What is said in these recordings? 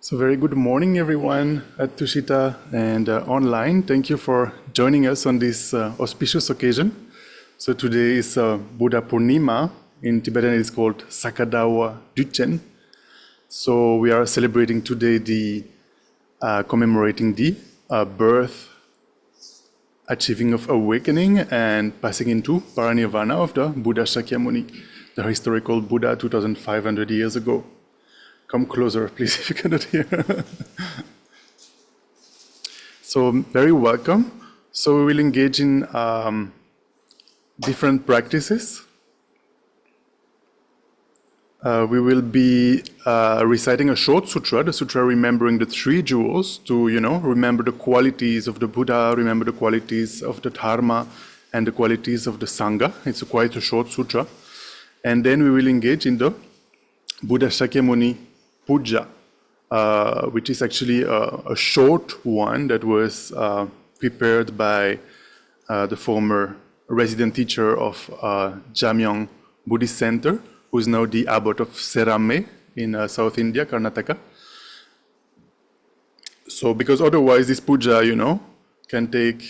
So very good morning, everyone at Tushita and online. Thank you for joining us on this auspicious occasion. So today is Buddha Purnima. In Tibetan, it is called Saka Dawa Düchen. So we are celebrating today the commemorating the birth, achieving of awakening, and passing into parinirvana of the Buddha Shakyamuni, the historical Buddha 2,500 years ago. Come closer, please, if you cannot hear. So, very welcome. So, we will engage in different practices. We will be reciting a short sutra, the sutra remembering the three jewels to, remember the qualities of the Buddha, remember the qualities of the Dharma, and the qualities of the Sangha. It's quite a short sutra. And then we will engage in the Buddha Shakyamuni Puja, which is actually a short one that was prepared by the former resident teacher of Jamyang Buddhist Center, who is now the abbot of Serame in South India, Karnataka. So, because otherwise this puja, can take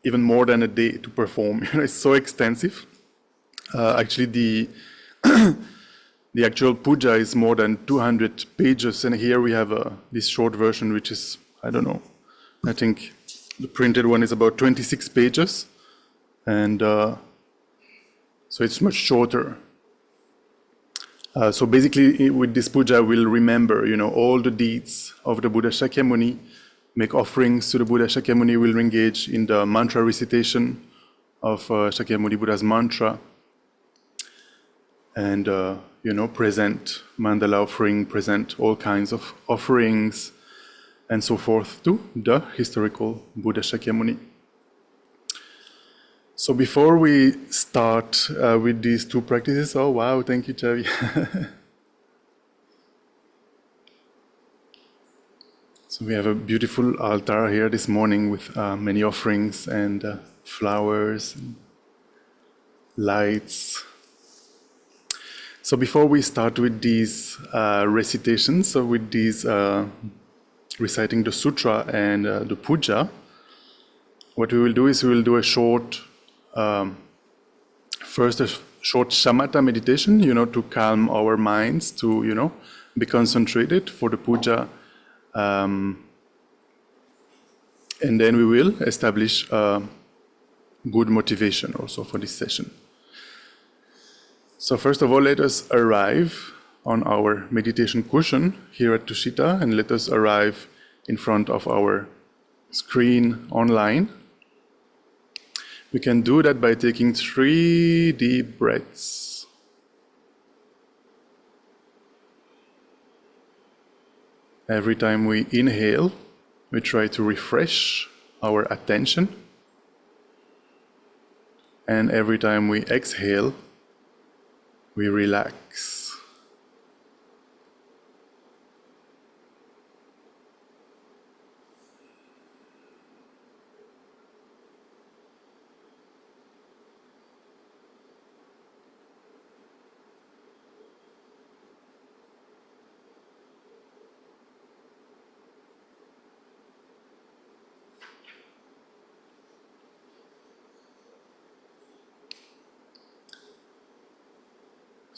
even more than a day to perform. It's so extensive. Actually, the actual puja is more than 200 pages, and here we have this short version, which is, I don't know, I think the printed one is about 26 pages, and so it's much shorter. So basically, with this puja, we'll remember, all the deeds of the Buddha Shakyamuni, make offerings to the Buddha Shakyamuni, we'll engage in the mantra recitation of Shakyamuni Buddha's mantra, and present mandala offering, present all kinds of offerings, and so forth to the historical Buddha Shakyamuni. So before we start with these two practices, oh wow, thank you, Chavi. So we have a beautiful altar here this morning with many offerings and flowers, and lights. So before we start with these recitations, so with these reciting the sutra and the puja, what we will do is we will do a short, first a short shamatha meditation, to calm our minds, to, be concentrated for the puja. And then we will establish good motivation also for this session. So first of all, let us arrive on our meditation cushion here at Tushita, and let us arrive in front of our screen online. We can do that by taking 3 deep breaths. Every time we inhale, we try to refresh our attention. And every time we exhale, we relax.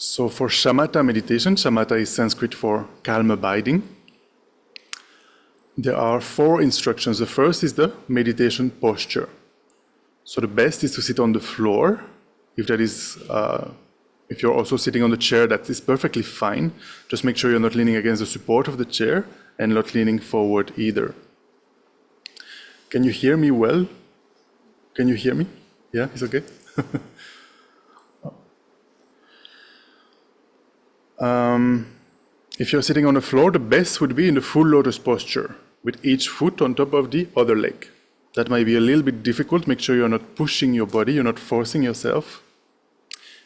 So for shamatha meditation, shamatha is Sanskrit for calm abiding. There are 4 instructions. The first is the meditation posture. So the best is to sit on the floor. If that is, if you're also sitting on the chair, that is perfectly fine. Just make sure you're not leaning against the support of the chair and not leaning forward either. Can you hear me well? Can you hear me? Yeah, it's okay? If you're sitting on the floor, the best would be in the full lotus posture, with each foot on top of the other leg. That might be a little bit difficult. Make sure you're not pushing your body, you're not forcing yourself.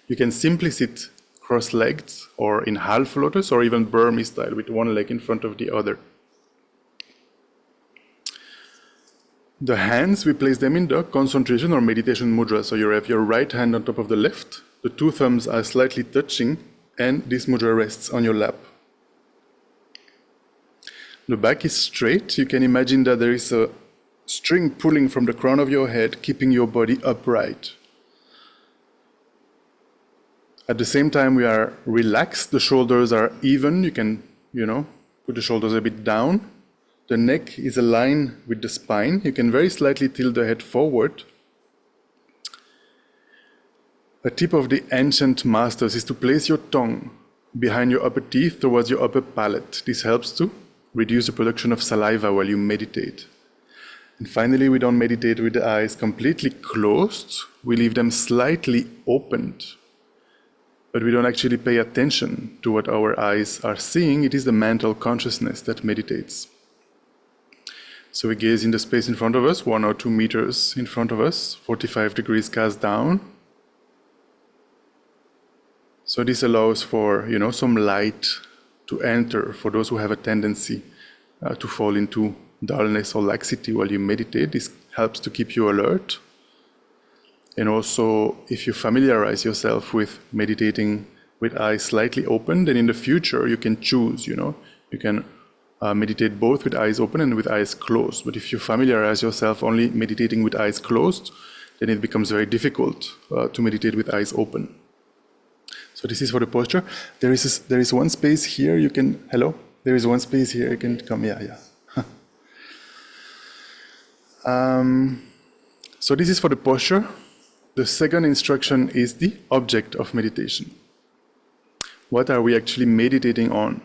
You can simply sit cross-legged or in half lotus or even Burmese style with one leg in front of the other. The hands, we place them in the concentration or meditation mudra. So you have your right hand on top of the left, the 2 thumbs are slightly touching, and this mudra rests on your lap. The back is straight. You can imagine that there is a string pulling from the crown of your head, keeping your body upright. At the same time, we are relaxed. The shoulders are even. You can, put the shoulders a bit down. The neck is aligned with the spine. You can very slightly tilt the head forward. A tip of the ancient masters is to place your tongue behind your upper teeth towards your upper palate. This helps to reduce the production of saliva while you meditate. And finally, we don't meditate with the eyes completely closed. We leave them slightly opened. But we don't actually pay attention to what our eyes are seeing. It is the mental consciousness that meditates. So we gaze in the space in front of us, 1 or 2 meters in front of us, 45 degrees cast down. So this allows for, some light to enter for those who have a tendency to fall into dullness or laxity while you meditate. This helps to keep you alert. And also, if you familiarize yourself with meditating with eyes slightly open, then in the future you can choose, you can meditate both with eyes open and with eyes closed. But if you familiarize yourself only meditating with eyes closed, then it becomes very difficult to meditate with eyes open. So this is for the posture. There is one space here you can, hello? There is one space here you can come, yeah. So this is for the posture. The second instruction is the object of meditation. What are we actually meditating on?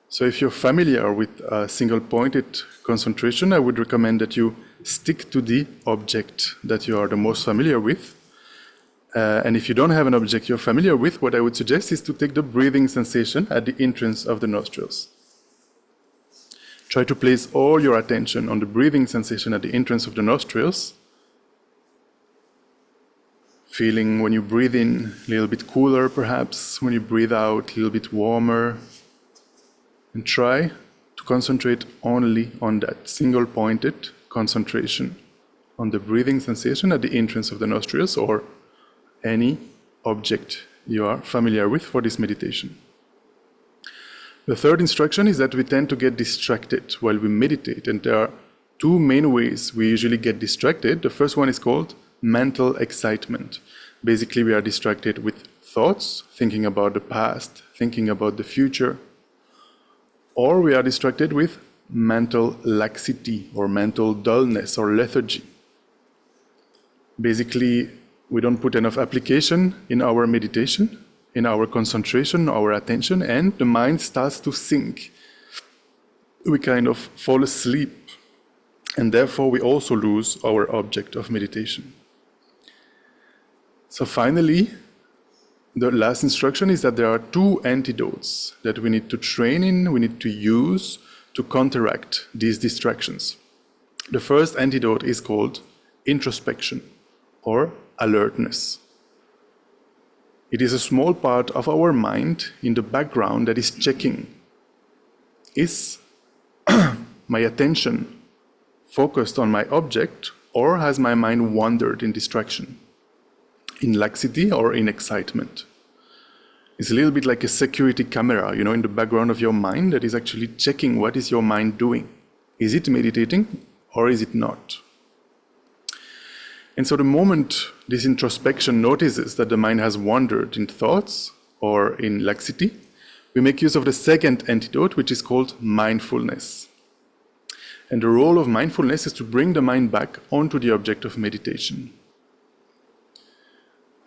So if you're familiar with single-pointed concentration, I would recommend that you stick to the object that you are the most familiar with. And if you don't have an object you're familiar with, what I would suggest is to take the breathing sensation at the entrance of the nostrils. Try to place all your attention on the breathing sensation at the entrance of the nostrils, feeling when you breathe in a little bit cooler perhaps, when you breathe out a little bit warmer. And try to concentrate only on that single-pointed concentration on the breathing sensation at the entrance of the nostrils or any object you are familiar with for this meditation. The third instruction is that we tend to get distracted while we meditate, and there are 2 main ways we usually get distracted. The first one is called mental excitement. Basically, we are distracted with thoughts, thinking about the past, thinking about the future, or we are distracted with mental laxity or mental dullness or lethargy. Basically, we don't put enough application in our meditation, in our concentration, our attention, and the mind starts to sink. We kind of fall asleep, and therefore we also lose our object of meditation. So finally, the last instruction is that there are 2 antidotes that we need to train in, we need to use to counteract these distractions. The first antidote is called introspection or alertness. It is a small part of our mind in the background that is checking. Is my attention focused on my object, or has my mind wandered in distraction, in laxity or in excitement? It's a little bit like a security camera, in the background of your mind that is actually checking what is your mind doing. Is it meditating or is it not? And so the moment this introspection notices that the mind has wandered in thoughts or in laxity, we make use of the second antidote, which is called mindfulness. And the role of mindfulness is to bring the mind back onto the object of meditation.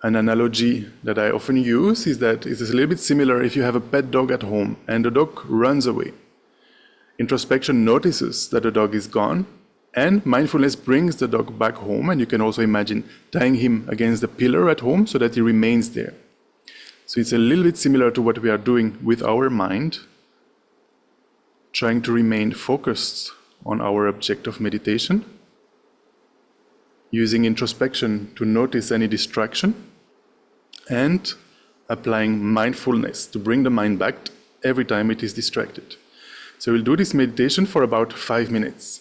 An analogy that I often use is that it is a little bit similar if you have a pet dog at home and the dog runs away. Introspection notices that the dog is gone, and mindfulness brings the dog back home, and you can also imagine tying him against the pillar at home so that he remains there. So it's a little bit similar to what we are doing with our mind, trying to remain focused on our object of meditation, using introspection to notice any distraction, and applying mindfulness to bring the mind back every time it is distracted. So we'll do this meditation for about 5 minutes.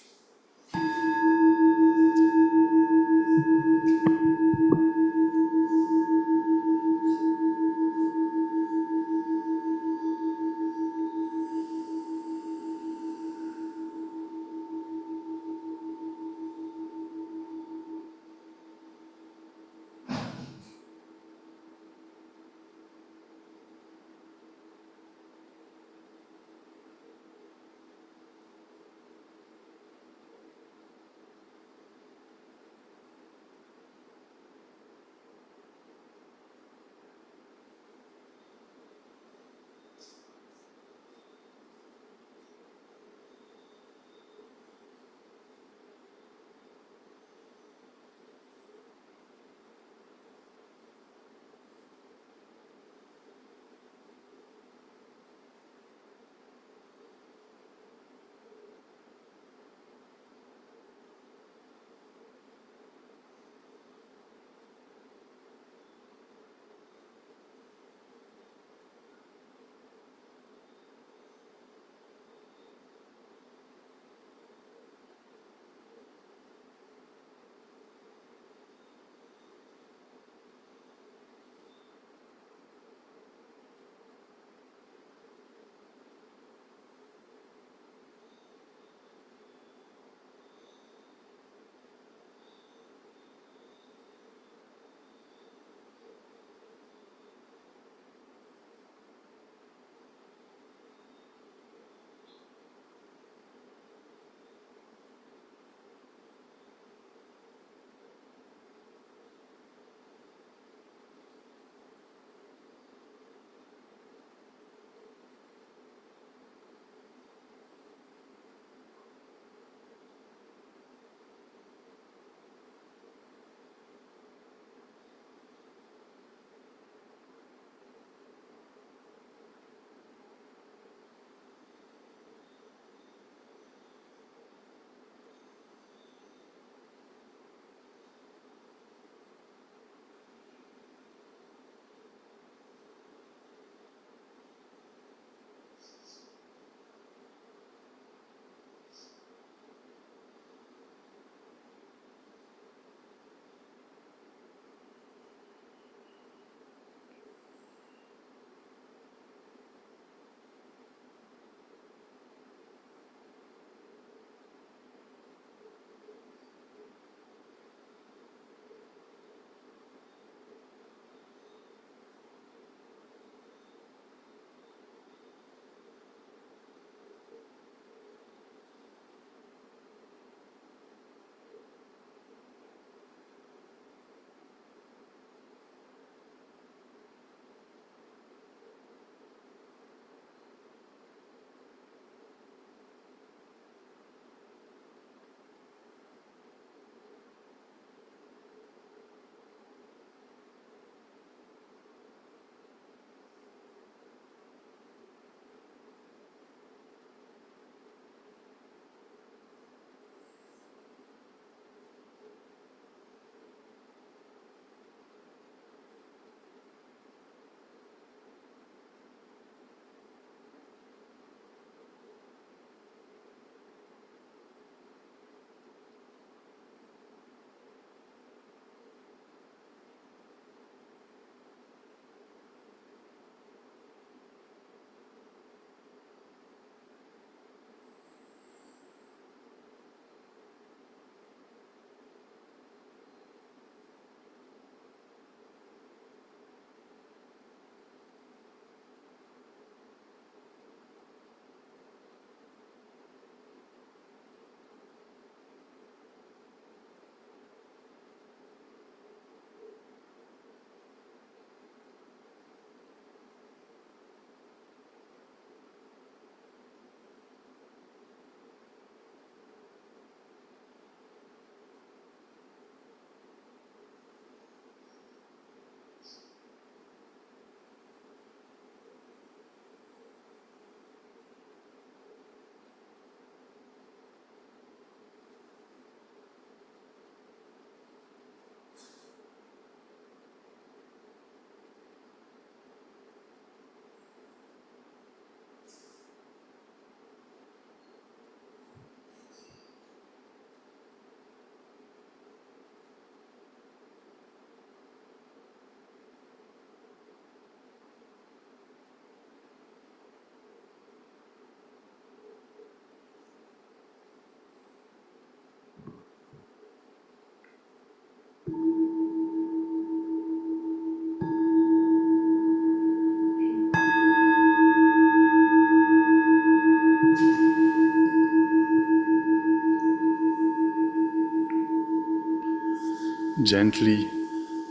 gently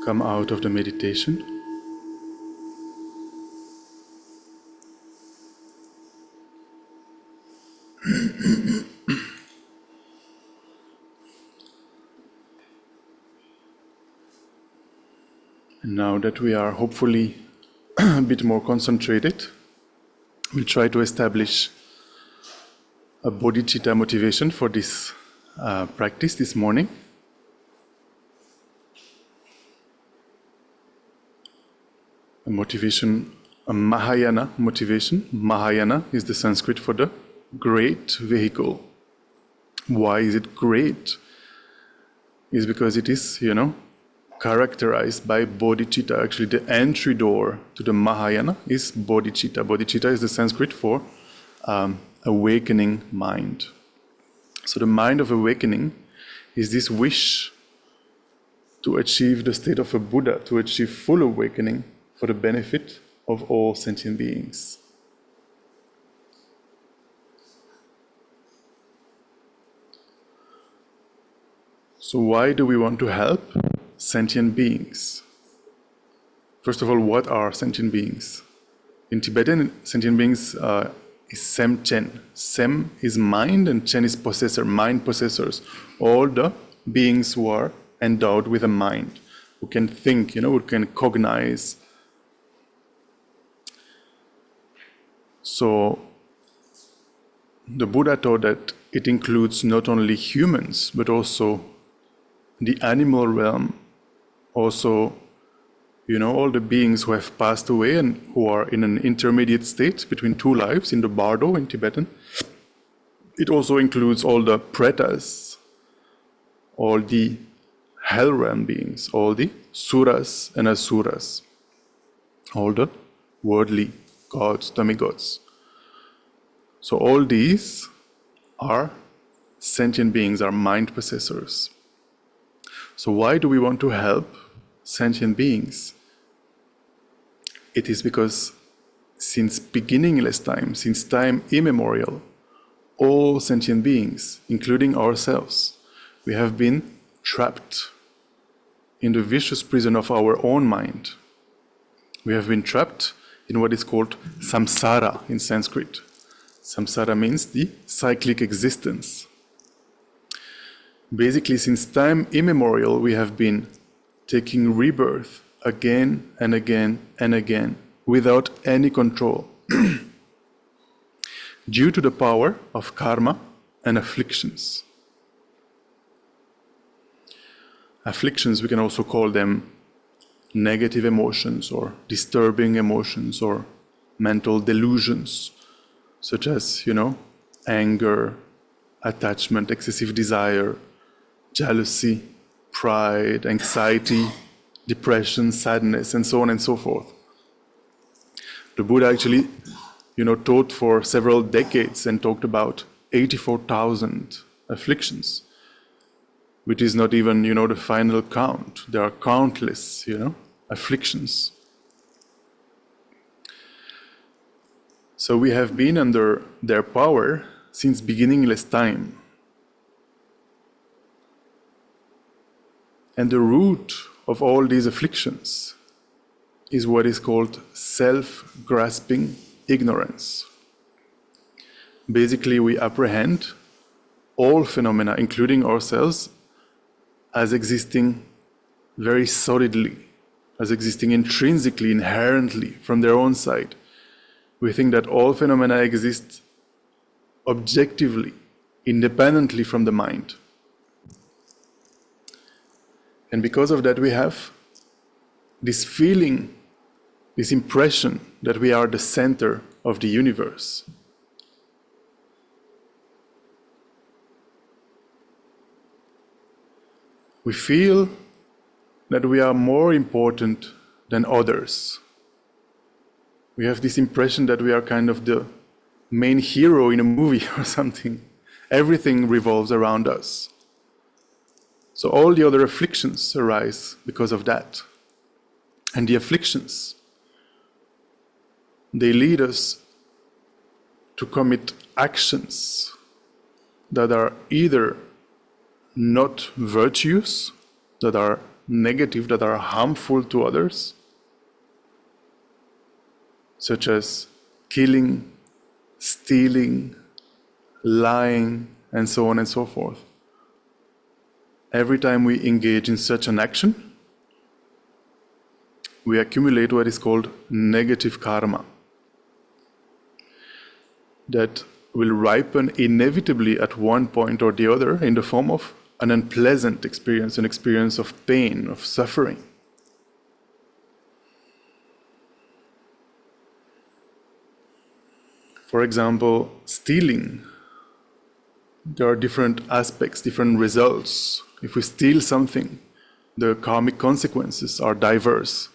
come out of the meditation. And now that we are hopefully a bit more concentrated, we'll try to establish a bodhicitta motivation for this practice this morning. A motivation, a Mahayana motivation. Mahayana is the Sanskrit for the great vehicle. Why is it great? It's because it is, characterized by bodhicitta. Actually, the entry door to the Mahayana is bodhicitta. Bodhicitta is the Sanskrit for awakening mind. So the mind of awakening is this wish to achieve the state of a Buddha, to achieve full awakening for the benefit of all sentient beings. So why do we want to help sentient beings? First of all, what are sentient beings? In Tibetan, sentient beings is Sem Chen. Sem is mind and Chen is possessor, mind possessors. All the beings who are endowed with a mind, who can think, who can cognize. So the Buddha taught that it includes not only humans, but also the animal realm, also, all the beings who have passed away and who are in an intermediate state between two lives, in the bardo in Tibetan. It also includes all the pretas, all the hell realm beings, all the suras and asuras, all the worldly gods, demigods. So all these are sentient beings, are mind possessors. So why do we want to help sentient beings? It is because since beginningless time, since time immemorial, all sentient beings, including ourselves, we have been trapped in the vicious prison of our own mind. We have been trapped in what is called samsara in Sanskrit. Samsara means the cyclic existence. Basically, since time immemorial, we have been taking rebirth again and again and again without any control due to the power of karma and afflictions. Afflictions, we can also call them negative emotions or disturbing emotions or mental delusions, such as, anger, attachment, excessive desire, jealousy, pride, anxiety, depression, sadness, and so on and so forth. The Buddha actually, taught for several decades and talked about 84,000 afflictions, which is not even, the final count. There are countless, afflictions. So we have been under their power since beginningless time. And the root of all these afflictions is what is called self-grasping ignorance. Basically, we apprehend all phenomena, including ourselves, as existing very solidly, as existing intrinsically, inherently, from their own side. We think that all phenomena exist objectively, independently from the mind. And because of that, we have this feeling, this impression that we are the center of the universe. We feel that we are more important than others. We have this impression that we are kind of the main hero in a movie or something. Everything revolves around us. So all the other afflictions arise because of that. And the afflictions, they lead us to commit actions that are either not virtuous, that are negative, that are harmful to others, such as killing, stealing, lying, and so on and so forth. Every time we engage in such an action, we accumulate what is called negative karma that will ripen inevitably at one point or the other in the form of an unpleasant experience, an experience of pain, of suffering. For example, stealing. There are different aspects, different results. If we steal something, the karmic consequences are diverse.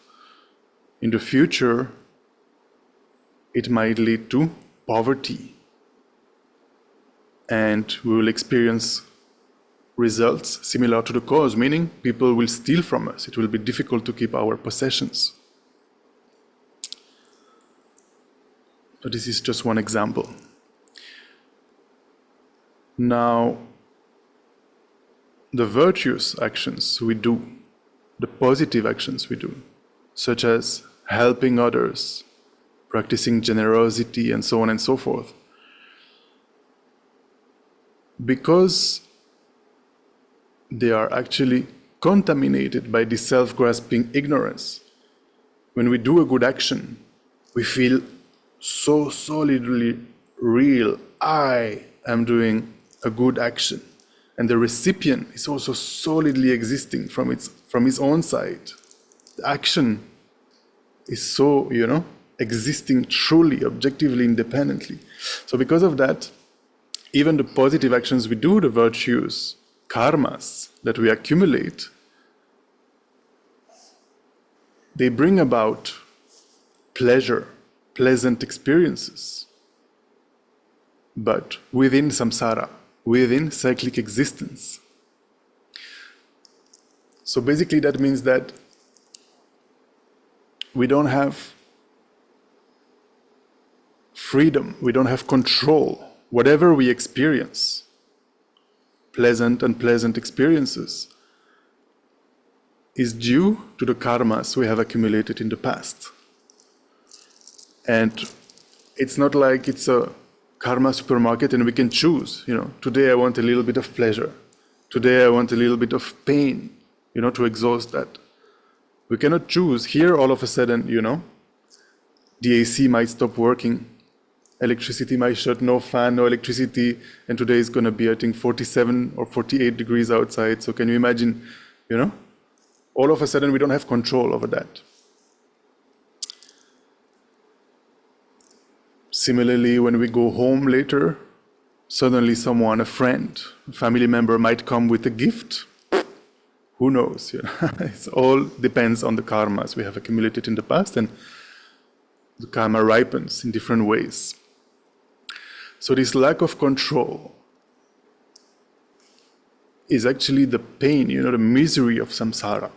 In the future, it might lead to poverty, and we will experience results similar to the cause, meaning people will steal from us. It will be difficult to keep our possessions. But this is just one example. Now, the virtuous actions we do, the positive actions we do, such as helping others, practicing generosity, and so on and so forth, because they are actually contaminated by this self-grasping ignorance. When we do a good action, we feel so solidly real. I am doing a good action. And the recipient is also solidly existing from his own side. The action is so, existing truly, objectively, independently. So because of that, even the positive actions we do, the virtues, karmas that we accumulate, they bring about pleasure, pleasant experiences, but within samsara, within cyclic existence. So basically that means that we don't have freedom, we don't have control. Whatever we experience, pleasant and unpleasant experiences, is due to the karmas we have accumulated in the past. And it's not like it's a karma supermarket and we can choose, today I want a little bit of pleasure, today I want a little bit of pain, to exhaust that. We cannot choose. Here all of a sudden, the AC might stop working, electricity might shut, no fan, no electricity, and today is going to be, I think, 47 or 48 degrees outside. So can you imagine, all of a sudden we don't have control over that. Similarly, when we go home later, suddenly someone, a friend, a family member might come with a gift. Who knows? It all depends on the karmas we have accumulated in the past, and the karma ripens in different ways. So this lack of control is actually the pain, the misery of samsara.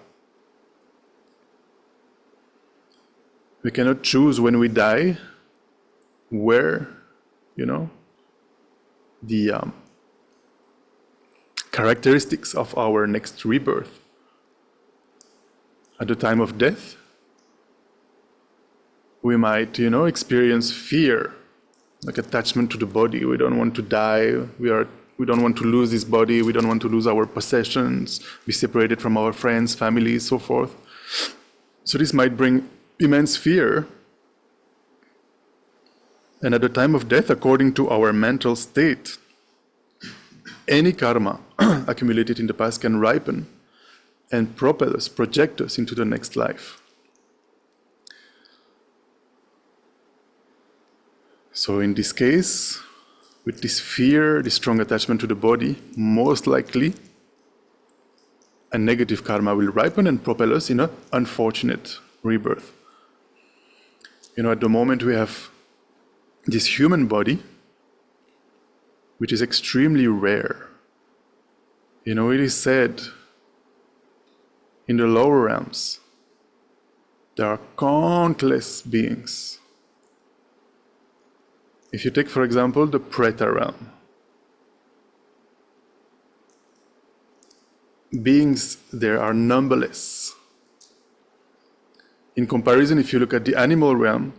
We cannot choose when we die where, the characteristics of our next rebirth. At the time of death, we might, experience fear, like attachment to the body. We don't want to die. We don't want to lose this body. We don't want to lose our possessions, be separated from our friends, family, so forth. So this might bring immense fear. And at the time of death, according to our mental state, any karma accumulated in the past can ripen and propel us, project us into the next life. So in this case, with this fear, this strong attachment to the body, most likely a negative karma will ripen and propel us in an unfortunate rebirth. At the moment we have this human body, which is extremely rare. It is said in the lower realms, there are countless beings. If you take, for example, the Preta realm, beings there are numberless. In comparison, if you look at the animal realm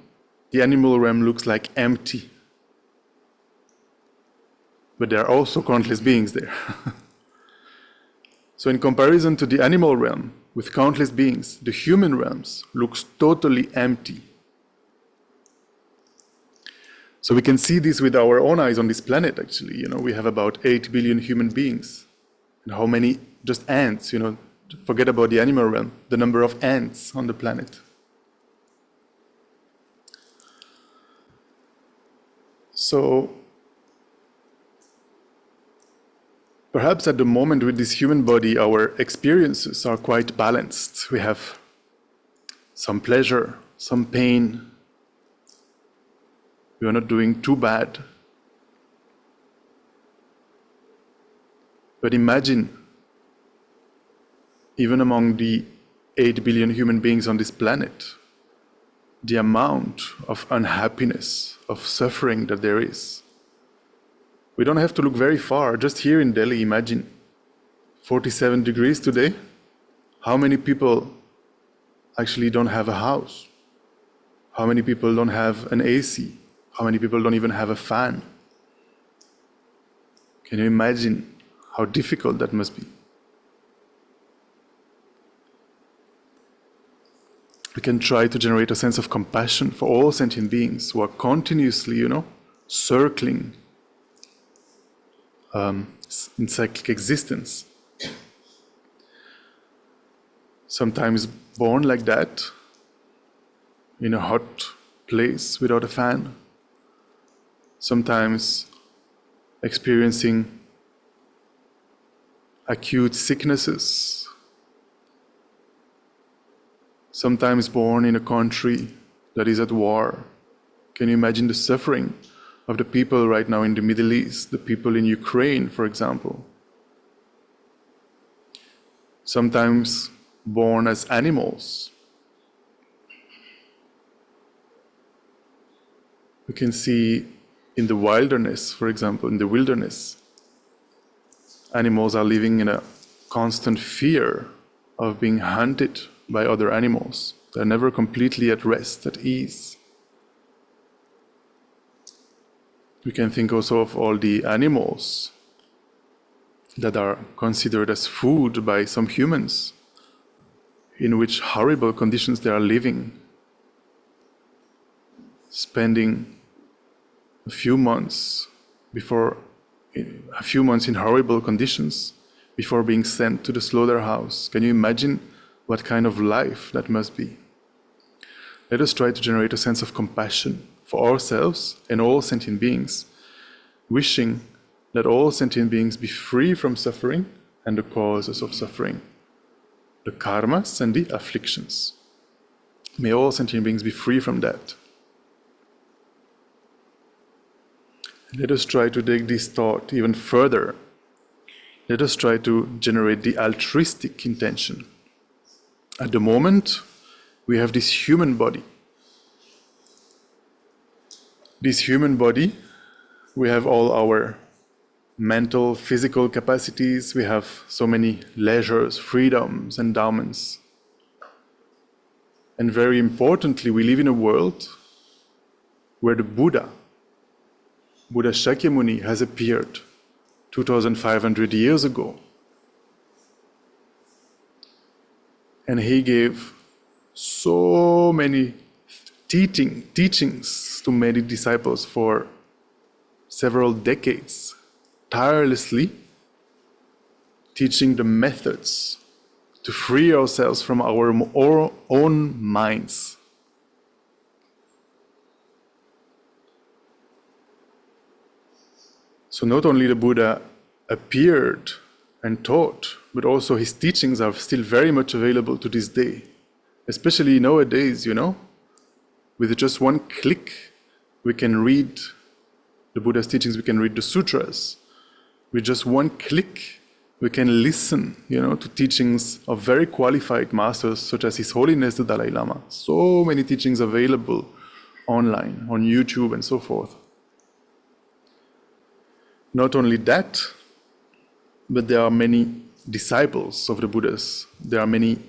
looks like empty. But there are also countless beings there. So in comparison to the animal realm, with countless beings, the human realms looks totally empty. So we can see this with our own eyes on this planet, actually. We have about 8 billion human beings. And how many just ants, forget about the animal realm, the number of ants on the planet. So perhaps at the moment with this human body, our experiences are quite balanced. We have some pleasure, some pain. We are not doing too bad. But imagine, even among the 8 billion human beings on this planet, the amount of unhappiness, of suffering that there is. We don't have to look very far. Just here in Delhi, imagine 47 degrees today. How many people actually don't have a house? How many people don't have an AC? How many people don't even have a fan? Can you imagine how difficult that must be? We can try to generate a sense of compassion for all sentient beings who are continuously, circling in cyclic existence. Sometimes born like that, in a hot place without a fan. Sometimes experiencing acute sicknesses. Sometimes born in a country that is at war. Can you imagine the suffering of the people right now in the Middle East, the people in Ukraine, for example? Sometimes born as animals. We can see in the wilderness, for example, in the wilderness, animals are living in a constant fear of being hunted by other animals. They're never completely at rest, at ease. We can think also of all the animals that are considered as food by some humans, in which horrible conditions they are living, spending a few months in horrible conditions before being sent to the slaughterhouse. Can you imagine what kind of life that must be? Let us try to generate a sense of compassion for ourselves and all sentient beings, wishing that all sentient beings be free from suffering and the causes of suffering, the karmas and the afflictions. May all sentient beings be free from that. Let us try to take this thought even further. Let us try to generate the altruistic intention. At the moment, we have this human body. This human body, we have all our mental, physical capacities, we have so many leisures, freedoms, endowments. And very importantly, we live in a world where the Buddha Shakyamuni has appeared 2,500 years ago. And he gave so many teachings to many disciples for several decades, tirelessly teaching the methods to free ourselves from our own minds. So not only the Buddha appeared and taught, but also his teachings are still very much available to this day. Especially nowadays, with just one click, we can read the Buddha's teachings, we can read the sutras. With just one click, we can listen, to teachings of very qualified masters, such as His Holiness the Dalai Lama. So many teachings available online, on YouTube and so forth. Not only that, but there are many disciples of the Buddhas. There are many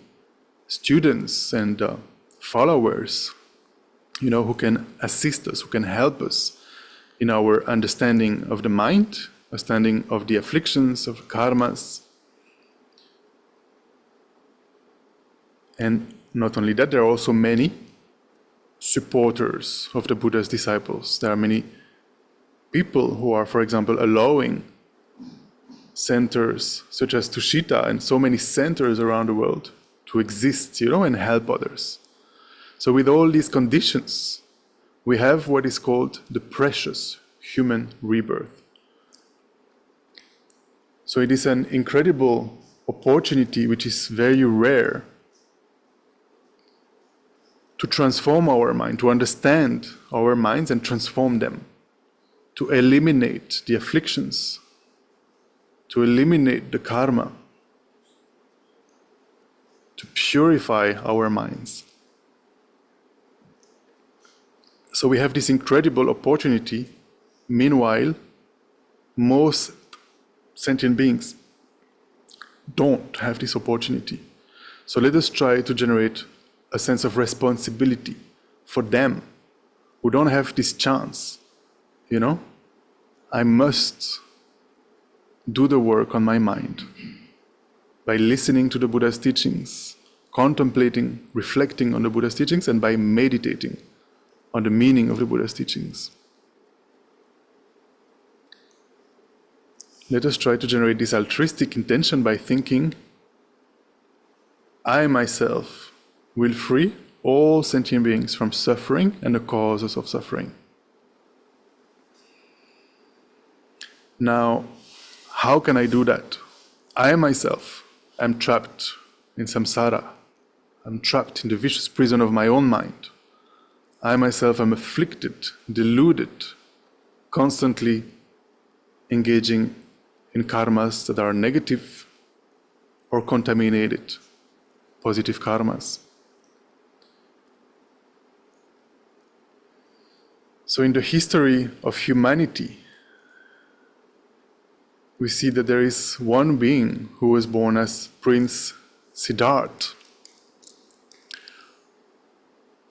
students and followers, who can assist us, who can help us in our understanding of the mind, understanding of the afflictions, of karmas. And not only that, there are also many supporters of the Buddha's disciples. There are many people who are, for example, allowing centers such as Tushita and so many centers around the world to exist, and help others. So with all these conditions, we have what is called the precious human rebirth. So it is an incredible opportunity, which is very rare, to transform our mind, to understand our minds and transform them, to eliminate the afflictions, to eliminate the karma, to purify our minds. So we have this incredible opportunity. Meanwhile, most sentient beings don't have this opportunity. So let us try to generate a sense of responsibility for them who don't have this chance. I must do the work on my mind by listening to the Buddha's teachings, contemplating, reflecting on the Buddha's teachings, and by meditating on the meaning of the Buddha's teachings. Let us try to generate this altruistic intention by thinking, I myself will free all sentient beings from suffering and the causes of suffering. Now, how can I do that? I myself am trapped in samsara. I'm trapped in the vicious prison of my own mind. I myself am afflicted, deluded, constantly engaging in karmas that are negative or contaminated, positive karmas. So in the history of humanity, we see that there is one being who was born as Prince Siddhartha,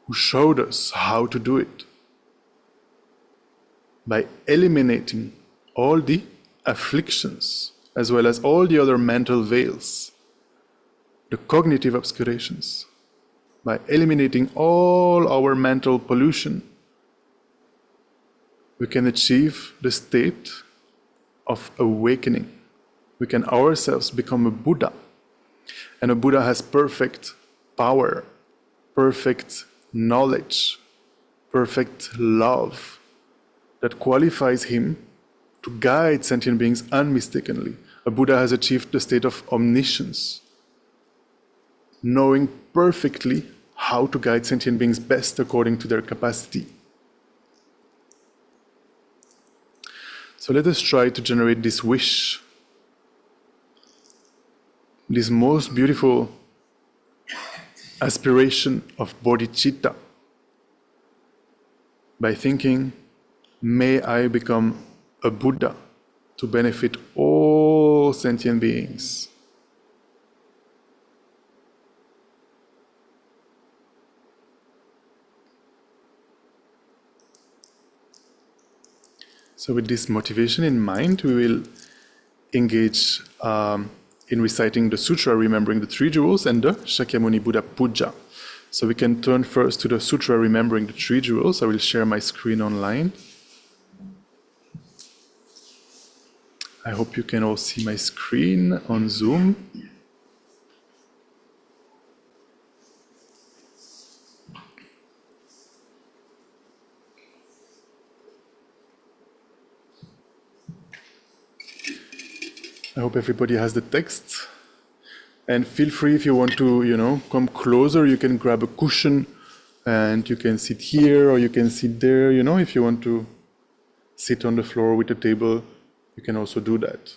who showed us how to do it by eliminating all the afflictions as well as all the other mental veils, the cognitive obscurations. By eliminating all our mental pollution, we can achieve the state of awakening. We can ourselves become a Buddha. And a Buddha has perfect power, perfect knowledge, perfect love that qualifies him to guide sentient beings unmistakably. A Buddha has achieved the state of omniscience, knowing perfectly how to guide sentient beings best according to their capacity. So let us try to generate this wish, this most beautiful aspiration of bodhicitta, by thinking, may I become a Buddha to benefit all sentient beings. So with this motivation in mind, we will engage in reciting the Sutra, remembering the three jewels, and the Shakyamuni Buddha Puja. So we can turn first to the Sutra, remembering the three jewels. I will share my screen online. I hope you can all see my screen on Zoom. I hope everybody has the text. And feel free, if you want to, come closer, you can grab a cushion and you can sit here or you can sit there, if you want to sit on the floor with a table, you can also do that.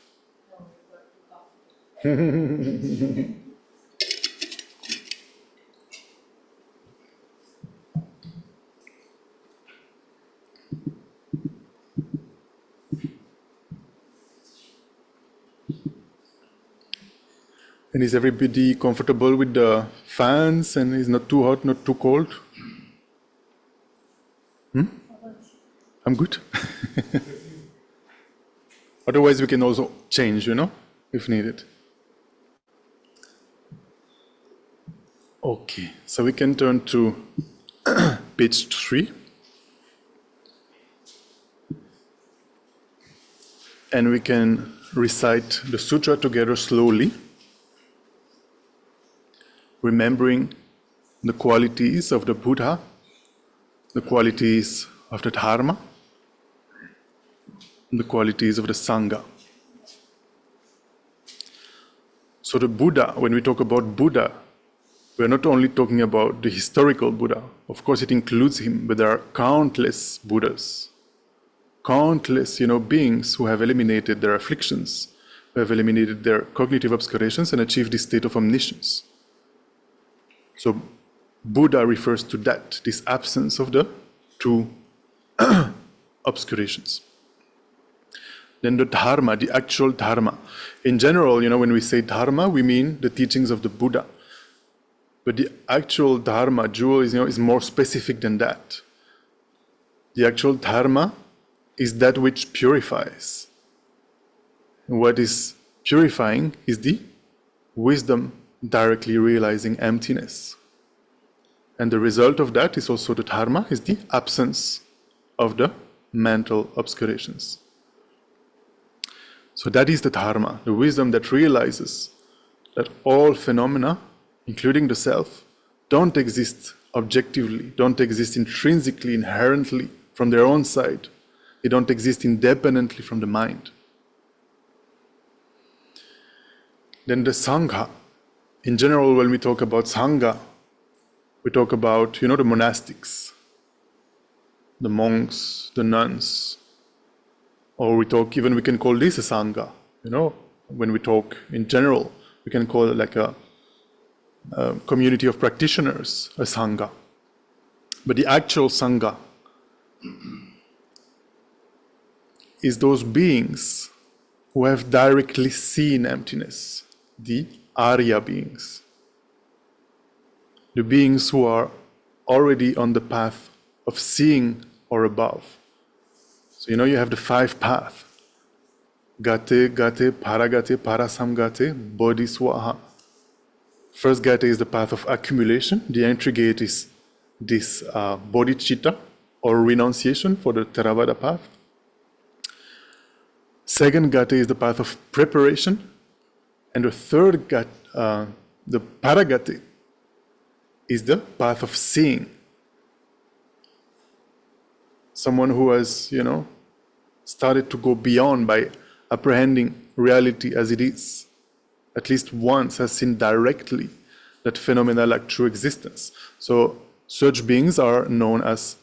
And is everybody comfortable with the fans and is not too hot, not too cold? I'm good. Otherwise, we can also change, if needed. Okay, so we can turn to page 3. And we can recite the sutra together slowly, remembering the qualities of the Buddha, the qualities of the Dharma, and the qualities of the Sangha. So the Buddha, when we talk about Buddha, we're not only talking about the historical Buddha. Of course, it includes him, but there are countless Buddhas, countless, beings who have eliminated their afflictions, who have eliminated their cognitive obscurations and achieved this state of omniscience. So Buddha refers to that, this absence of the two obscurations. Then the Dharma, the actual Dharma. In general, when we say Dharma, we mean the teachings of the Buddha. But the actual Dharma, jewel, is more specific than that. The actual Dharma is that which purifies. And what is purifying is the wisdom directly realizing emptiness. And the result of that is also the Dharma, is the absence of the mental obscurations. So that is the Dharma, the wisdom that realizes that all phenomena, including the self, don't exist objectively, don't exist intrinsically, inherently from their own side. They don't exist independently from the mind. Then the Sangha. In general, when we talk about Sangha, we talk about, the monastics, the monks, the nuns, or we can call this a Sangha. When we talk in general, we can call it like a community of practitioners, a Sangha. But the actual Sangha is those beings who have directly seen emptiness, the Arya beings. The beings who are already on the path of seeing or above. So you have the 5 paths. Gate, Gate, Paragate, Parasamgate, Bodhiswaha. First gate is the path of accumulation. The entry gate is this bodhicitta, or renunciation for the Theravada path. Second gate is the path of preparation. And the third gate, the Paragate, is the path of seeing. Someone who has, started to go beyond by apprehending reality as it is. At least once has seen directly that phenomena like true existence. So such beings are known as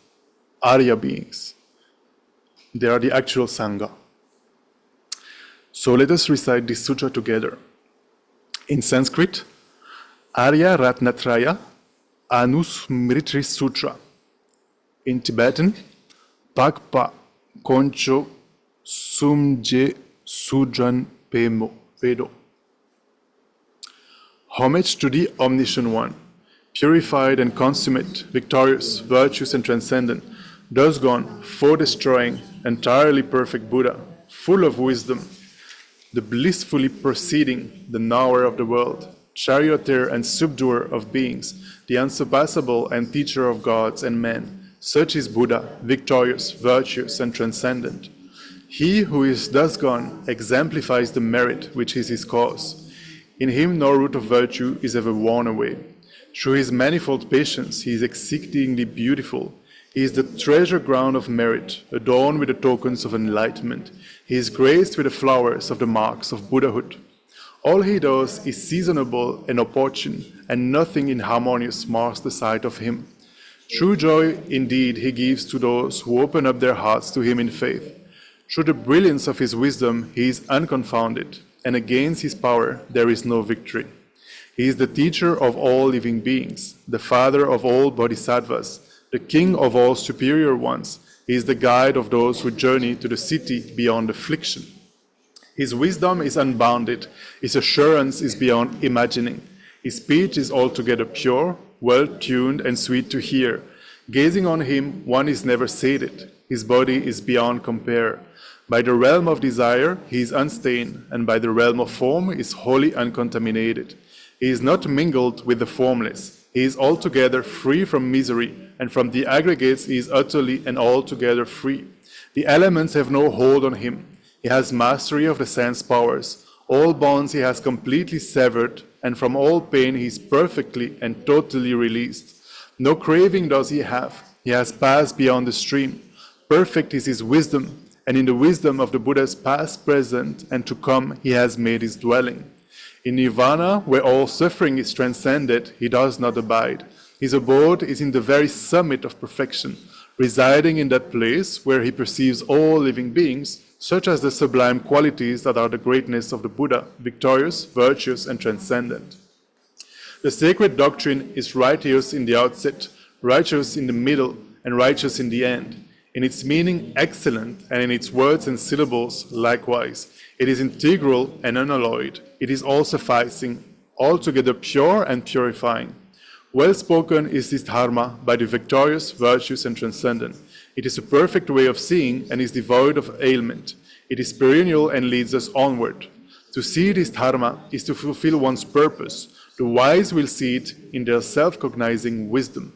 Arya beings. They are the actual Sangha. So let us recite this sutra together. In Sanskrit, Arya Ratnatraya Anusmritri Sutra. In Tibetan, Pakpa Koncho Sumje Sudran Pedo. Homage to the Omniscient One, purified and consummate, victorious, virtuous and transcendent, thus gone, foe-destroying, entirely perfect Buddha, full of wisdom, the blissfully proceeding, the knower of the world, charioteer and subduer of beings, the unsurpassable and teacher of gods and men, such is Buddha, victorious, virtuous and transcendent. He who is thus gone exemplifies the merit which is his cause. In him no root of virtue is ever worn away. Through his manifold patience he is exceedingly beautiful. He is the treasure ground of merit, adorned with the tokens of enlightenment. He is graced with the flowers of the marks of Buddhahood. All he does is seasonable and opportune, and nothing inharmonious mars the sight of him. True joy indeed he gives to those who open up their hearts to him in faith. Through the brilliance of his wisdom he is unconfounded, and against his power there is no victory. He is the teacher of all living beings, the father of all bodhisattvas, the king of all superior ones. He is the guide of those who journey to the city beyond affliction. His wisdom is unbounded. His assurance is beyond imagining. His speech is altogether pure, well-tuned, and sweet to hear. Gazing on him, one is never sated. His body is beyond compare. By the realm of desire, he is unstained, and by the realm of form, is wholly uncontaminated. He is not mingled with the formless. He is altogether free from misery, and from the aggregates he is utterly and altogether free. The elements have no hold on him. He has mastery of the sense powers. All bonds he has completely severed, and from all pain he is perfectly and totally released. No craving does he have. He has passed beyond the stream. Perfect is his wisdom, and in the wisdom of the Buddhas past, present, and to come, he has made his dwelling. In nirvana, where all suffering is transcended, he does not abide. His abode is in the very summit of perfection, residing in that place where he perceives all living beings, such as the sublime qualities that are the greatness of the Buddha, victorious, virtuous, and transcendent. The sacred doctrine is righteous in the outset, righteous in the middle, and righteous in the end. In its meaning, excellent, and in its words and syllables, likewise. It is integral and unalloyed. It is all-sufficing, altogether pure and purifying. Well spoken is this dharma by the victorious, virtuous, and transcendent. It is a perfect way of seeing and is devoid of ailment. It is perennial and leads us onward. To see this dharma is to fulfill one's purpose. The wise will see it in their self-cognizing wisdom.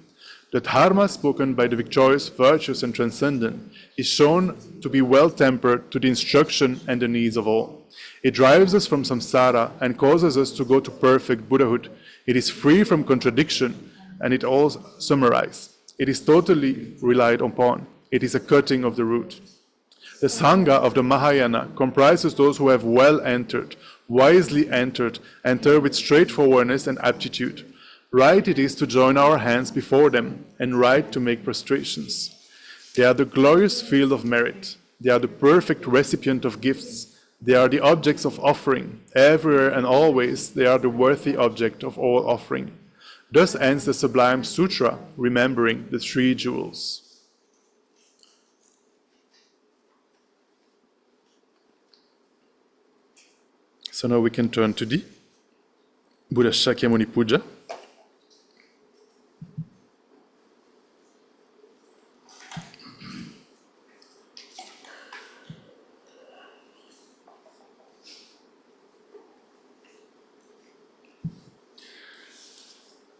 The dharma spoken by the victorious, virtuous, and transcendent is shown to be well-tempered to the instruction and the needs of all. It drives us from samsara and causes us to go to perfect Buddhahood. It is free from contradiction, and it all summarized. It is totally relied upon. It is a cutting of the root. The Sangha of the Mahayana comprises those who have well entered, wisely entered, enter with straightforwardness and aptitude. Right it is to join our hands before them, and right to make prostrations. They are the glorious field of merit. They are the perfect recipient of gifts. They are the objects of offering. Everywhere and always they are the worthy object of all offering. Thus ends the sublime sutra, remembering the three jewels. So now we can turn to the Buddha Shakyamuni Puja.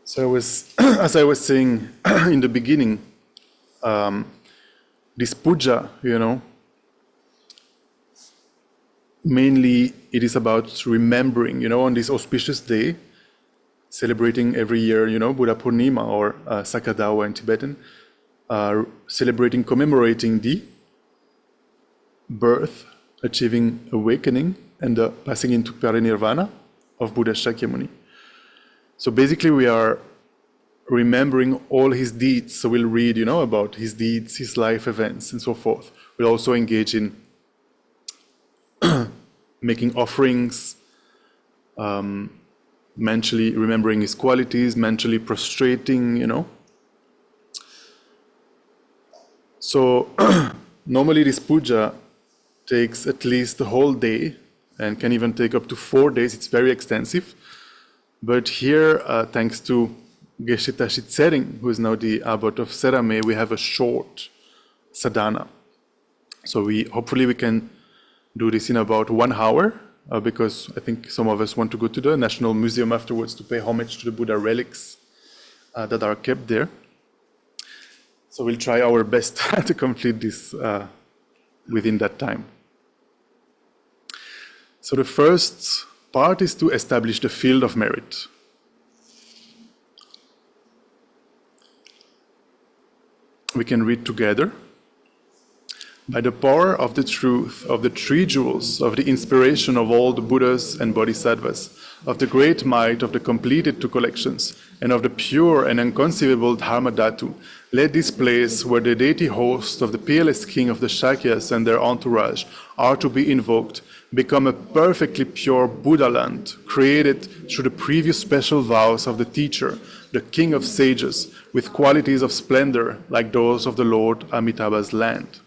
So as I was saying in the beginning, this puja, mainly it is about remembering, on this auspicious day, celebrating every year, Buddha Purnima or Saka Dawa in Tibetan, celebrating, commemorating the birth, achieving awakening, and the passing into parinirvana of Buddha Shakyamuni. So basically we are remembering all his deeds. So we'll read, about his deeds, his life events, and so forth. We'll also engage in making offerings, mentally remembering his qualities, mentally prostrating, So normally this puja takes at least the whole day and can even take up to 4 days. It's very extensive. But here, thanks to Geshe Tashi Tsering, who is now the abbot of Serame, we have a short sadhana. So hopefully we can do this in about 1 hour, because I think some of us want to go to the National Museum afterwards to pay homage to the Buddha relics that are kept there. So we'll try our best to complete this within that time. So the first part is to establish the field of merit. We can read together. By the power of the truth, of the three jewels, of the inspiration of all the Buddhas and Bodhisattvas, of the great might of the completed two collections, and of the pure and inconceivable Dharma Dhatu, let this place where the deity host of the peerless king of the Shakyas and their entourage are to be invoked, become a perfectly pure Buddha land, created through the previous special vows of the teacher, the king of sages, with qualities of splendor like those of the Lord Amitabha's land.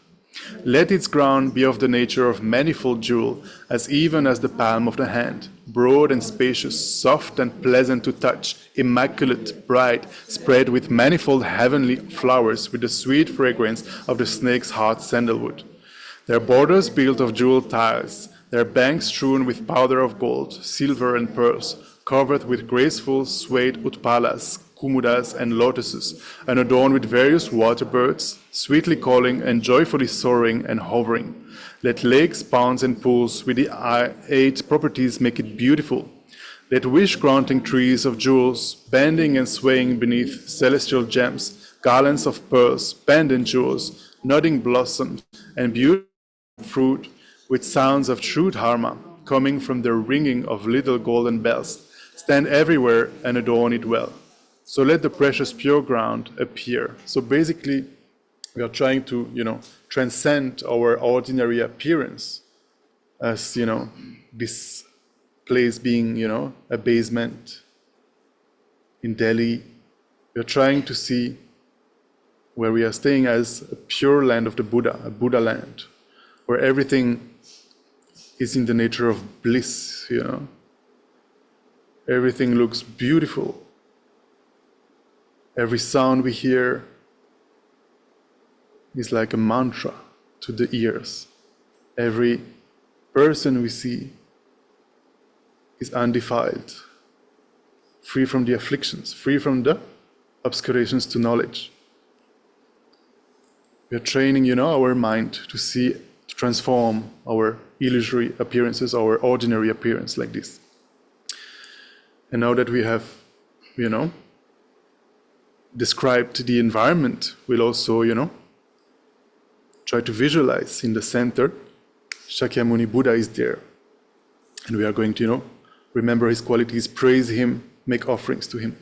Let its ground be of the nature of manifold jewel, as even as the palm of the hand, broad and spacious, soft and pleasant to touch, immaculate, bright, spread with manifold heavenly flowers with the sweet fragrance of the snake's heart sandalwood. Their borders built of jeweled tiles, their banks strewn with powder of gold, silver and pearls, covered with graceful swayed utpalas, kumudas and lotuses, and adorned with various water birds, sweetly calling and joyfully soaring and hovering. Let lakes, ponds, and pools with the 8 properties make it beautiful. Let wish-granting trees of jewels, bending and swaying beneath celestial gems, garlands of pearls, pendant jewels, nodding blossoms, and beautiful fruit with sounds of true dharma, coming from the ringing of little golden bells, stand everywhere and adorn it well. So let the precious pure ground appear. So basically, we are trying to, transcend our ordinary appearance as, this place being, a basement in Delhi. We are trying to see where we are staying as a pure land of the Buddha, a Buddha land, where everything is in the nature of bliss, Everything looks beautiful. Every sound we hear is like a mantra to the ears. Every person we see is undefiled, free from the afflictions, free from the obscurations to knowledge. We are training, our mind to see, to transform our illusory appearances, our ordinary appearance like this. And now that we have, described the environment, we'll also, try to visualize in the center, Shakyamuni Buddha is there. And we are going to, remember his qualities, praise him, make offerings to him.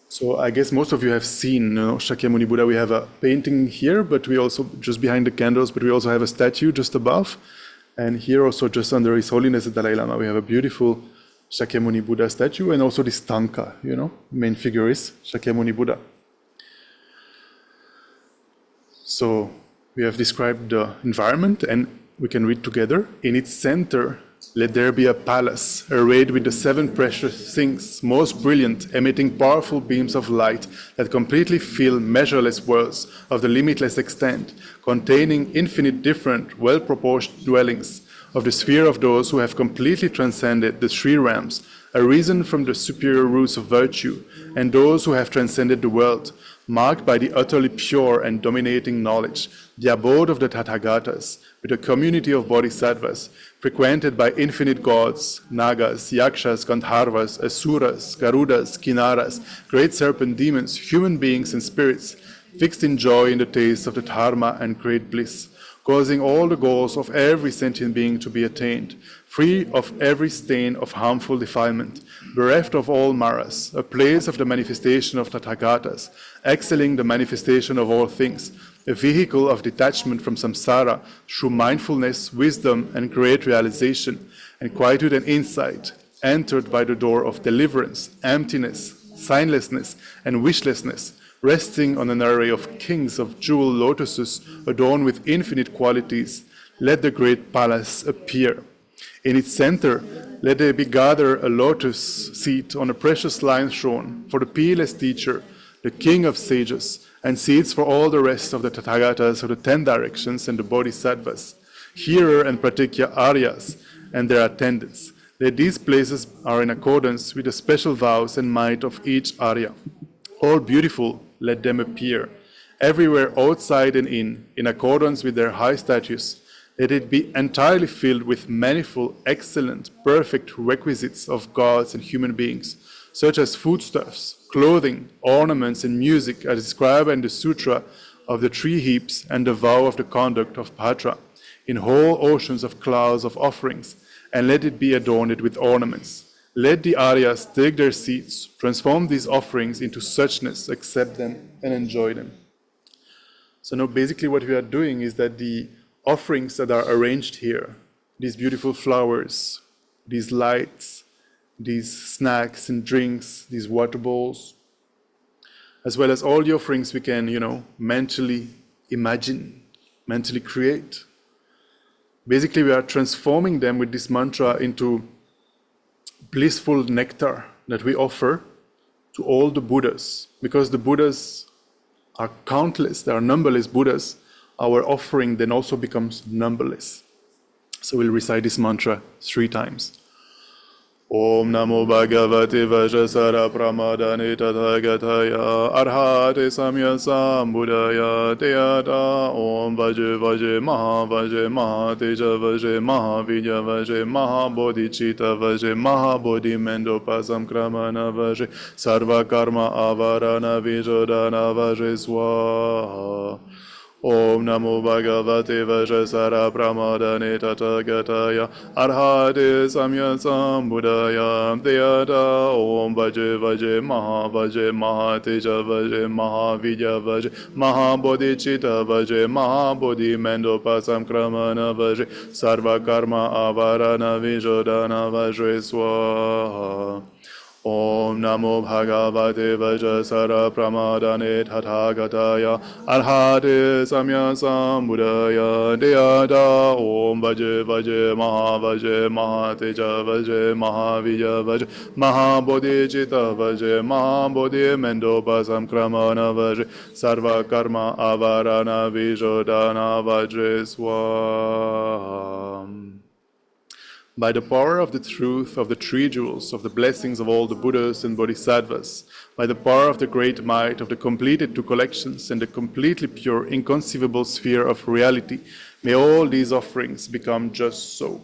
So I guess most of you have seen, Shakyamuni Buddha. We have a painting here, but we also, just behind the candles, but we also have a statue just above. And here also, just under His Holiness the Dalai Lama, we have a beautiful Shakyamuni Buddha statue, and also this tanka, main figure is Shakyamuni Buddha. So we have described the environment, and we can read together. In its center, let there be a palace arrayed with the 7 precious things, most brilliant, emitting powerful beams of light that completely fill measureless worlds of the limitless extent, containing infinite different, well-proportioned dwellings of the sphere of those who have completely transcended the 3 realms, arisen from the superior roots of virtue, and those who have transcended the world, marked by the utterly pure and dominating knowledge, the abode of the Tathagatas, with a community of bodhisattvas, frequented by infinite gods, nagas, yakshas, gandharvas, asuras, garudas, kinnaras, great serpent demons, human beings and spirits, fixed in joy in the taste of the dharma and great bliss, causing all the goals of every sentient being to be attained, free of every stain of harmful defilement, bereft of all maras, a place of the manifestation of Tathagatas, excelling the manifestation of all things, a vehicle of detachment from samsara through mindfulness, wisdom, and great realization, and quietude and insight, entered by the door of deliverance, emptiness, signlessness, and wishlessness, resting on an array of kings of jewel lotuses adorned with infinite qualities, let the great palace appear. In its center, let there be gathered a lotus seat on a precious lion throne for the peerless teacher, the king of sages, and seats for all the rest of the Tathagatas of the 10 directions and the bodhisattvas, hearer and pratikya aryas, and their attendants. Let these places are in accordance with the special vows and might of each arya. All beautiful, let them appear. Everywhere outside and in accordance with their high status, let it be entirely filled with manifold, excellent, perfect requisites of gods and human beings, such as foodstuffs, clothing, ornaments, and music, as described in the Sutra of the 3 heaps and the vow of the conduct of Patra, in whole oceans of clouds of offerings, and let it be adorned with ornaments. Let the Aryas take their seats, transform these offerings into suchness, accept them, and enjoy them. So now basically what we are doing is that the offerings that are arranged here, these beautiful flowers, these lights, these snacks and drinks, these water bowls, as well as all the offerings we can, mentally imagine, mentally create. Basically, we are transforming them with this mantra into blissful nectar that we offer to all the Buddhas. Because the Buddhas are countless, there are numberless Buddhas, our offering then also becomes numberless. So we'll recite this mantra 3 times. Om Namo Bhagavate Vajrasara Pramadane Tathagataya Arhate Samya Sambuddhaya Teyata Om Vaje Vaje Maha Teja Vaje Mahavidya Vaje Mahabodhicitta Vaje Mahabodhi Mendopasam Kramana Vaje Sarva Karma Avarana Vijodana Vaje Swaha. Om Namo Bhagavate Vajrasara Pramadane Tathagataya Arhate Samya Sambuddhaya Teyata Om Vaje Vaje Maha Teja Vaje Mahavidya Vaje Mahabodhicitta Vaje Mahabodhi Mendopasam Kramana Vaje Sarva Karma Avarana Vijodana Vaje Swaha. Om Namo Bhagavate Vajrasara Pramadane Tathagataya Arhate Samya Sambuddhaya Teyata Om Vaje Vaje Maha Teja Vaje Mahavidya Vaje Mahabodhicitta Vaje Mahabodhi Mendopasam Kramana Vaje Sarva Karma Avarana Vijodana Vaje Swaha. By the power of the truth of the 3 jewels, of the blessings of all the Buddhas and Bodhisattvas, by the power of the great might of the completed 2 collections and the completely pure, inconceivable sphere of reality, may all these offerings become just so.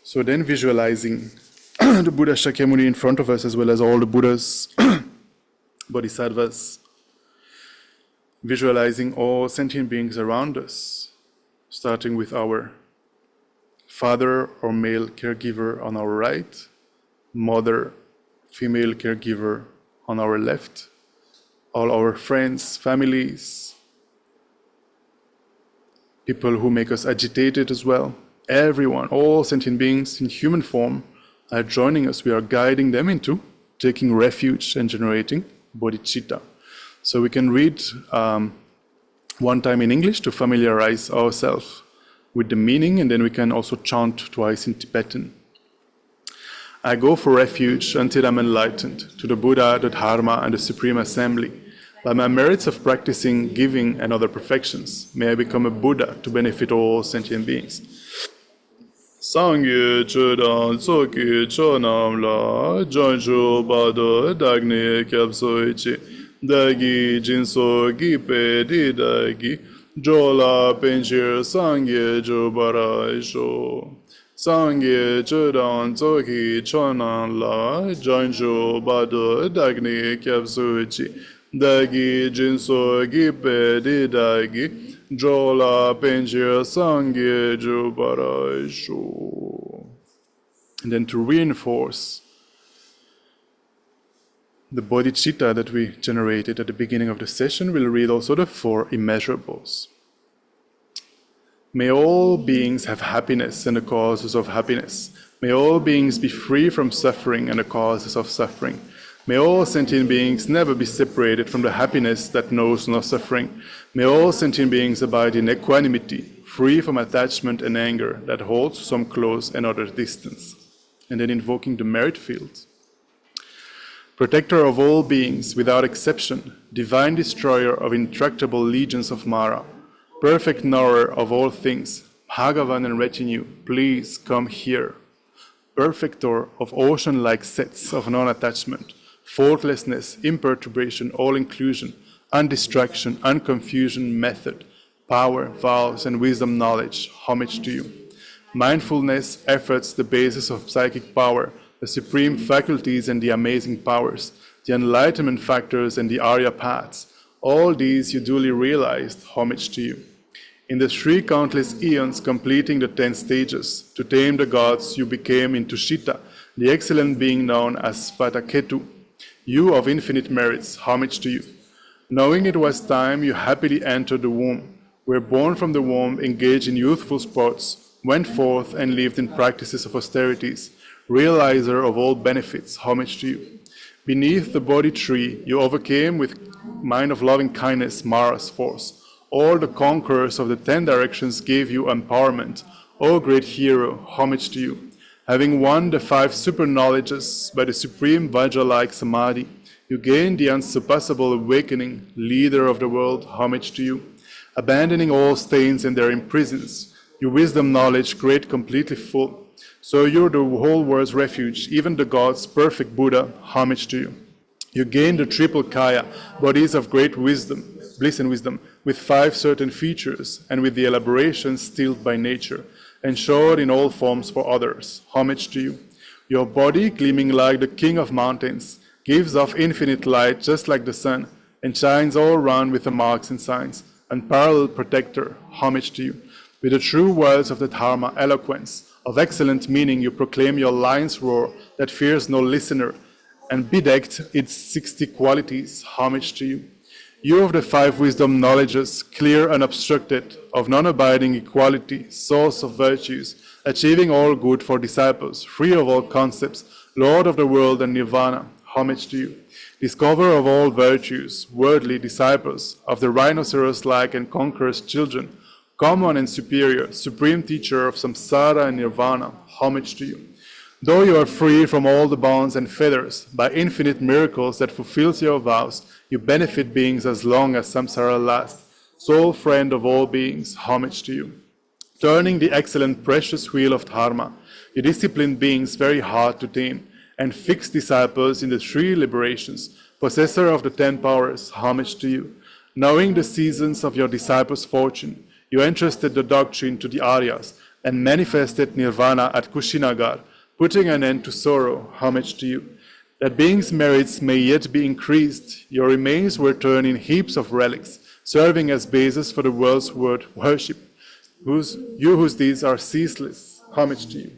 So then visualizing the Buddha Shakyamuni in front of us, as well as all the Buddhas, Bodhisattvas, visualizing all sentient beings around us, starting with our father or male caregiver on our right, mother, female caregiver on our left, all our friends, families, people who make us agitated as well. Everyone, all sentient beings in human form are joining us. We are guiding them into taking refuge and generating bodhicitta. So we can read one time in English to familiarize ourselves with the meaning, and then we can also chant twice in Tibetan. I go for refuge until I'm enlightened to the Buddha, the Dharma, and the Supreme Assembly. By my merits of practicing giving and other perfections, may I become a Buddha to benefit all sentient beings. Sangye Chudan Tsoki Chonam La Jonju Bado Dagni Kyapsoichi Dagi Jinso Gipe Di Dagi Jola Penchir Sangye Jubara Isho Sangye Chudan Tsoki Chonan La Jonju Bado Dagni Kyapsoichi Dagi Jinso Gipe Di Dagi Jola Penchir Sangye Jubara Isho. And then to reinforce the bodhicitta that we generated at the beginning of the session, we'll read also the 4 immeasurables. May all beings have happiness and the causes of happiness. May all beings be free from suffering and the causes of suffering. May all sentient beings never be separated from the happiness that knows no suffering. May all sentient beings abide in equanimity, free from attachment and anger that holds some close and other distance. And then invoking the merit field. Protector of all beings without exception, divine destroyer of intractable legions of Mara, perfect knower of all things, Bhagavan and retinue, please come here. Perfector of ocean-like sets of non-attachment, faultlessness, imperturbation, all-inclusion, undistraction, unconfusion, method, power, vows, and wisdom knowledge, homage to you. Mindfulness, efforts, the basis of psychic power, the supreme faculties and the amazing powers, the enlightenment factors and the Arya paths, all these you duly realized, homage to you. In the 3 countless eons completing the 10 stages, to tame the gods you became in Tushita, the excellent being known as Svataketu. You of infinite merits, homage to you. Knowing it was time, you happily entered the womb, were born from the womb, engaged in youthful sports, went forth and lived in practices of austerities, realizer of all benefits, homage to you. Beneath the Bodhi tree, you overcame with mind of loving kindness Mara's force. All the conquerors of the 10 directions gave you empowerment. O great hero, homage to you. Having won the 5 super knowledges by the supreme Vajra-like Samadhi, you gained the unsurpassable awakening, leader of the world, homage to you. Abandoning all stains and their imprisons, your wisdom knowledge great completely full. So you're the whole world's refuge, even the gods, perfect Buddha, homage to you. You gained the triple kaya, bodies of great wisdom, bliss and wisdom, with 5 certain features, and with the elaborations stilled by nature, and showed in all forms for others, homage to you. Your body, gleaming like the king of mountains, gives off infinite light just like the sun, and shines all round with the marks and signs. Unparalleled protector, homage to you. With the true words of the Dharma, eloquence, of excellent meaning, you proclaim your lion's roar that fears no listener, and bedecked its 60 qualities, homage to you. You of the 5 wisdom knowledges, clear unobstructed, of non-abiding equality, source of virtues, achieving all good for disciples, free of all concepts, Lord of the world and nirvana, homage to you. Discoverer of all virtues, worldly disciples, of the rhinoceros-like and conqueror's children, common and superior, supreme teacher of samsara and nirvana, homage to you. Though you are free from all the bonds and fetters, by infinite miracles that fulfills your vows, you benefit beings as long as samsara lasts. Sole friend of all beings, homage to you. Turning the excellent precious wheel of dharma, you discipline beings very hard to tame, and fix disciples in the 3 liberations, possessor of the 10 powers, homage to you. Knowing the seasons of your disciples' fortune, you entrusted the doctrine to the Aryas, and manifested nirvana at Kushinagar, putting an end to sorrow, homage to you. That beings' merits may yet be increased, your remains were turned in heaps of relics, serving as basis for the world's word worship. Whose deeds are ceaseless, homage to you.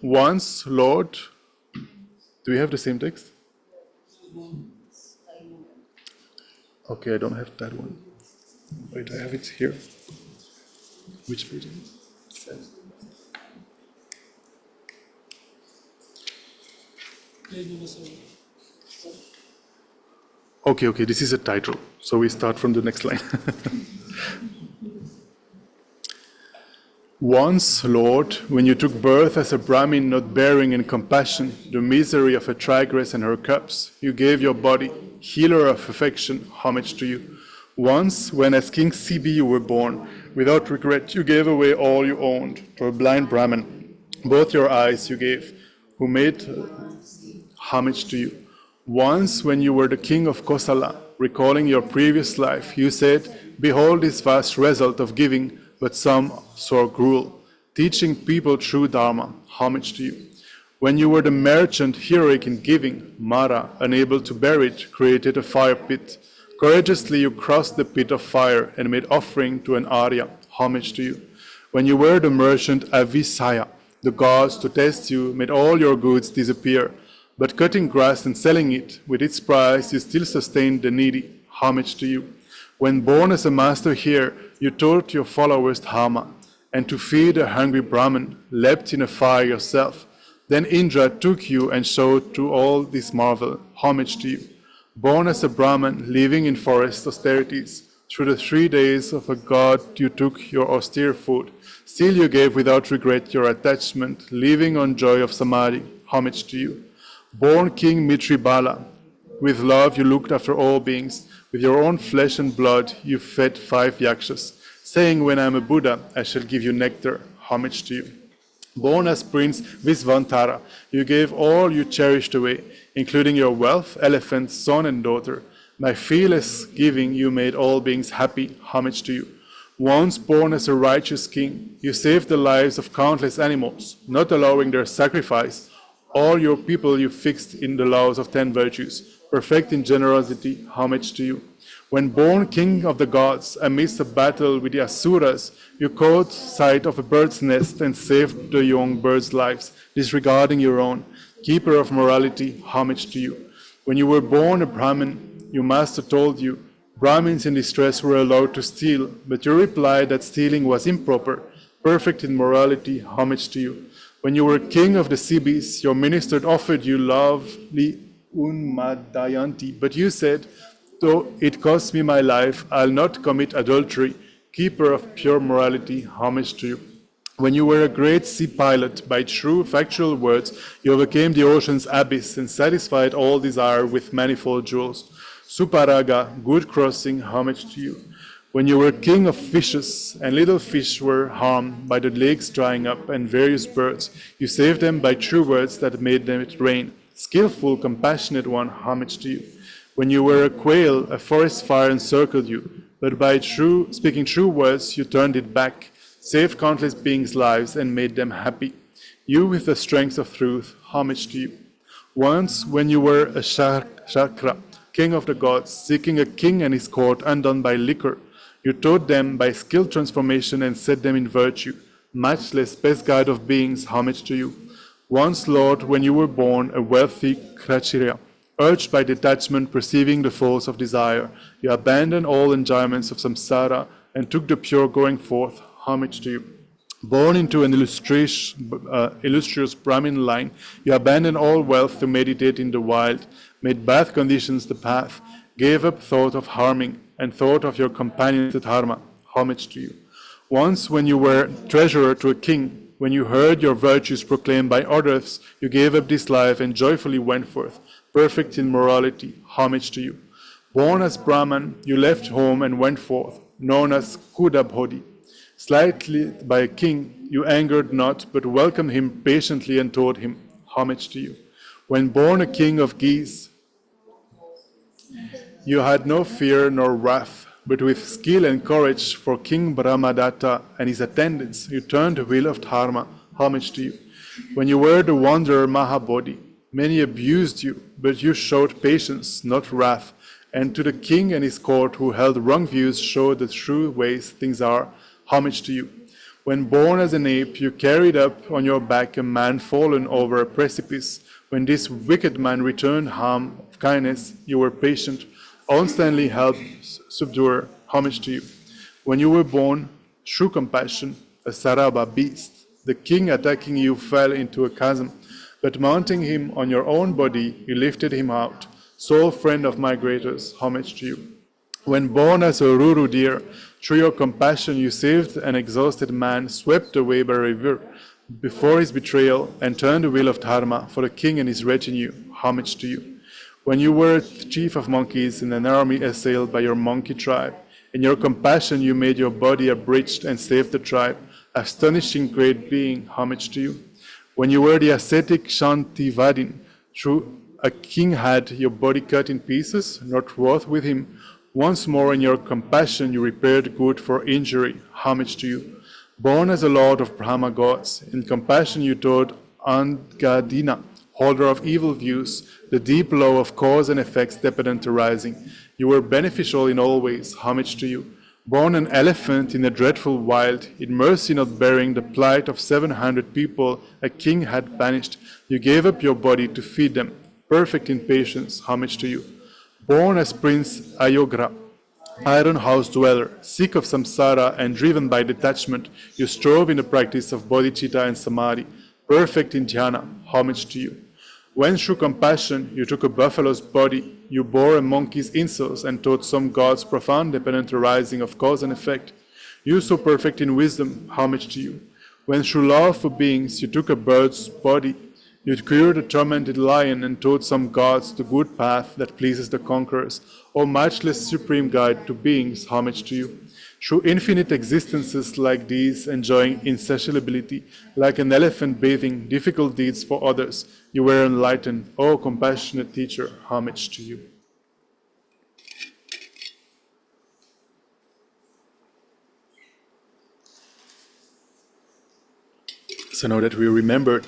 Once, Lord, do we have the same text? Okay, I don't have that one. Wait, I have it here. Which page is it? Okay, this is a title, so we start from the next line. Once, Lord, when you took birth as a Brahmin, not bearing in compassion the misery of a tigress and her cubs, you gave your body, healer of affection, homage to you. Once, when as King Sibi you were born, without regret you gave away all you owned to a blind Brahmin. Both your eyes you gave, who made homage to you. Once, when you were the king of Kosala, recalling your previous life, you said, behold this vast result of giving, but some sore cruel, teaching people true Dharma, homage to you. When you were the merchant heroic in giving, Mara, unable to bear it, created a fire pit. Courageously you crossed the pit of fire and made offering to an Arya, homage to you. When you were the merchant Avisaya, the gods, to test you, made all your goods disappear. But cutting grass and selling it, with its price you still sustained the needy, homage to you. When born as a master here, you taught your followers Dharma, and to feed a hungry Brahmin, leapt in a fire yourself. Then Indra took you and showed to all this marvel, homage to you. Born as a Brahmin, living in forest austerities, through the 3 days of a god you took your austere food. Still you gave without regret your attachment, living on joy of samadhi, homage to you. Born King Mitribala, with love you looked after all beings. With your own flesh and blood you fed 5 yakshas, saying, when I am a Buddha, I shall give you nectar, homage to you. Born as Prince Visvantara, you gave all you cherished away, including your wealth, elephant, son and daughter. By fearless giving you made all beings happy, homage to you. Once born as a righteous king, you saved the lives of countless animals, not allowing their sacrifice. All your people you fixed in the laws of 10 virtues, perfect in generosity, homage to you. When born king of the gods, amidst a battle with the Asuras, you caught sight of a bird's nest and saved the young birds' lives, disregarding your own. Keeper of morality, homage to you. When you were born a Brahmin, your master told you, Brahmins in distress were allowed to steal, but you replied that stealing was improper. Perfect in morality, homage to you. When you were king of the Sibis, your minister offered you lovely Unmadayanti, but you said, though it costs me my life, I'll not commit adultery. Keeper of pure morality, homage to you. When you were a great sea pilot, by true factual words, you overcame the ocean's abyss and satisfied all desire with manifold jewels. Suparaga, good crossing, homage to you. When you were king of fishes, and little fish were harmed by the lakes drying up and various birds, you saved them by true words that made them it rain. Skillful, compassionate one, homage to you. When you were a quail, a forest fire encircled you, but by speaking true words, you turned it back, saved countless beings' lives, and made them happy. You, with the strength of truth, homage to you. Once, when you were a Shakra, king of the gods, seeking a king and his court undone by liquor, you taught them by skilled transformation and set them in virtue. Matchless, best guide of beings, homage to you. Once, Lord, when you were born, a wealthy Krachirya, urged by detachment, perceiving the force of desire, you abandoned all enjoyments of samsara and took the pure going forth, homage to you. Born into an illustrious Brahmin line, you abandoned all wealth to meditate in the wild, made bath conditions the path, gave up thought of harming, and thought of your companion the dharma, homage to you. Once, when you were treasurer to a king, when you heard your virtues proclaimed by others, you gave up this life and joyfully went forth, perfect in morality, homage to you. Born as Brahman, you left home and went forth, known as Kudabhodhi. Slighted by a king, you angered not, but welcomed him patiently and taught him, homage to you. When born a king of geese, you had no fear nor wrath, but with skill and courage for King Brahmadatta and his attendants, you turned the wheel of dharma, homage to you. When you were the wanderer Mahabodhi, many abused you, but you showed patience, not wrath, and to the king and his court who held wrong views showed the true ways things are, homage to you. When born as an ape, you carried up on your back a man fallen over a precipice. When this wicked man returned harm of kindness, you were patient, constantly helped subdue, homage to you. When you were born, true compassion, a Saraba beast, the king attacking you fell into a chasm, but mounting him on your own body, you lifted him out. Sole friend of migrators, homage to you. When born as a Ruru deer, through your compassion you saved an exhausted man swept away by a river before his betrayal and turned the wheel of dharma for the king and his retinue, homage to you. When you were chief of monkeys in an army assailed by your monkey tribe, in your compassion you made your body abridged and saved the tribe, astonishing great being, homage to you. When you were the ascetic Shantivadin, through a king had your body cut in pieces, not wroth with him, once more in your compassion you repaired good for injury, homage to you. Born as a lord of Brahma gods, in compassion you taught Angadina, holder of evil views, the deep law of cause and effects dependent arising. You were beneficial in all ways, homage to you. Born an elephant in a dreadful wild, in mercy not bearing the plight of 700 people a king had banished, you gave up your body to feed them, perfect in patience, homage to you. Born as Prince Ayogra, iron house dweller, sick of samsara and driven by detachment, you strove in the practice of bodhicitta and samadhi, perfect in dhyana, homage to you. When through compassion you took a buffalo's body, you bore a monkey's insults and taught some gods profound dependent arising of cause and effect. You so perfect in wisdom, homage to you. When through love for beings you took a bird's body, you cured a tormented lion and taught some gods the good path that pleases the conquerors. O matchless supreme guide to beings, homage to you. Through infinite existences like these, enjoying insatiability, like an elephant bathing difficult deeds for others, you were enlightened. O compassionate teacher, homage to you. So now that we remembered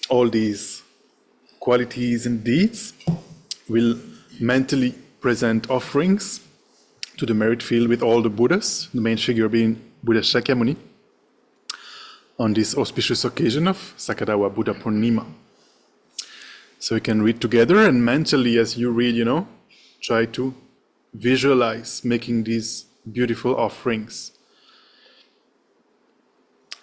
all these qualities and deeds, we'll mentally present offerings to the merit field with all the Buddhas, the main figure being Buddha Shakyamuni, on this auspicious occasion of Saka Dawa Buddha Purnima. So we can read together, and mentally as you read, try to visualize making these beautiful offerings.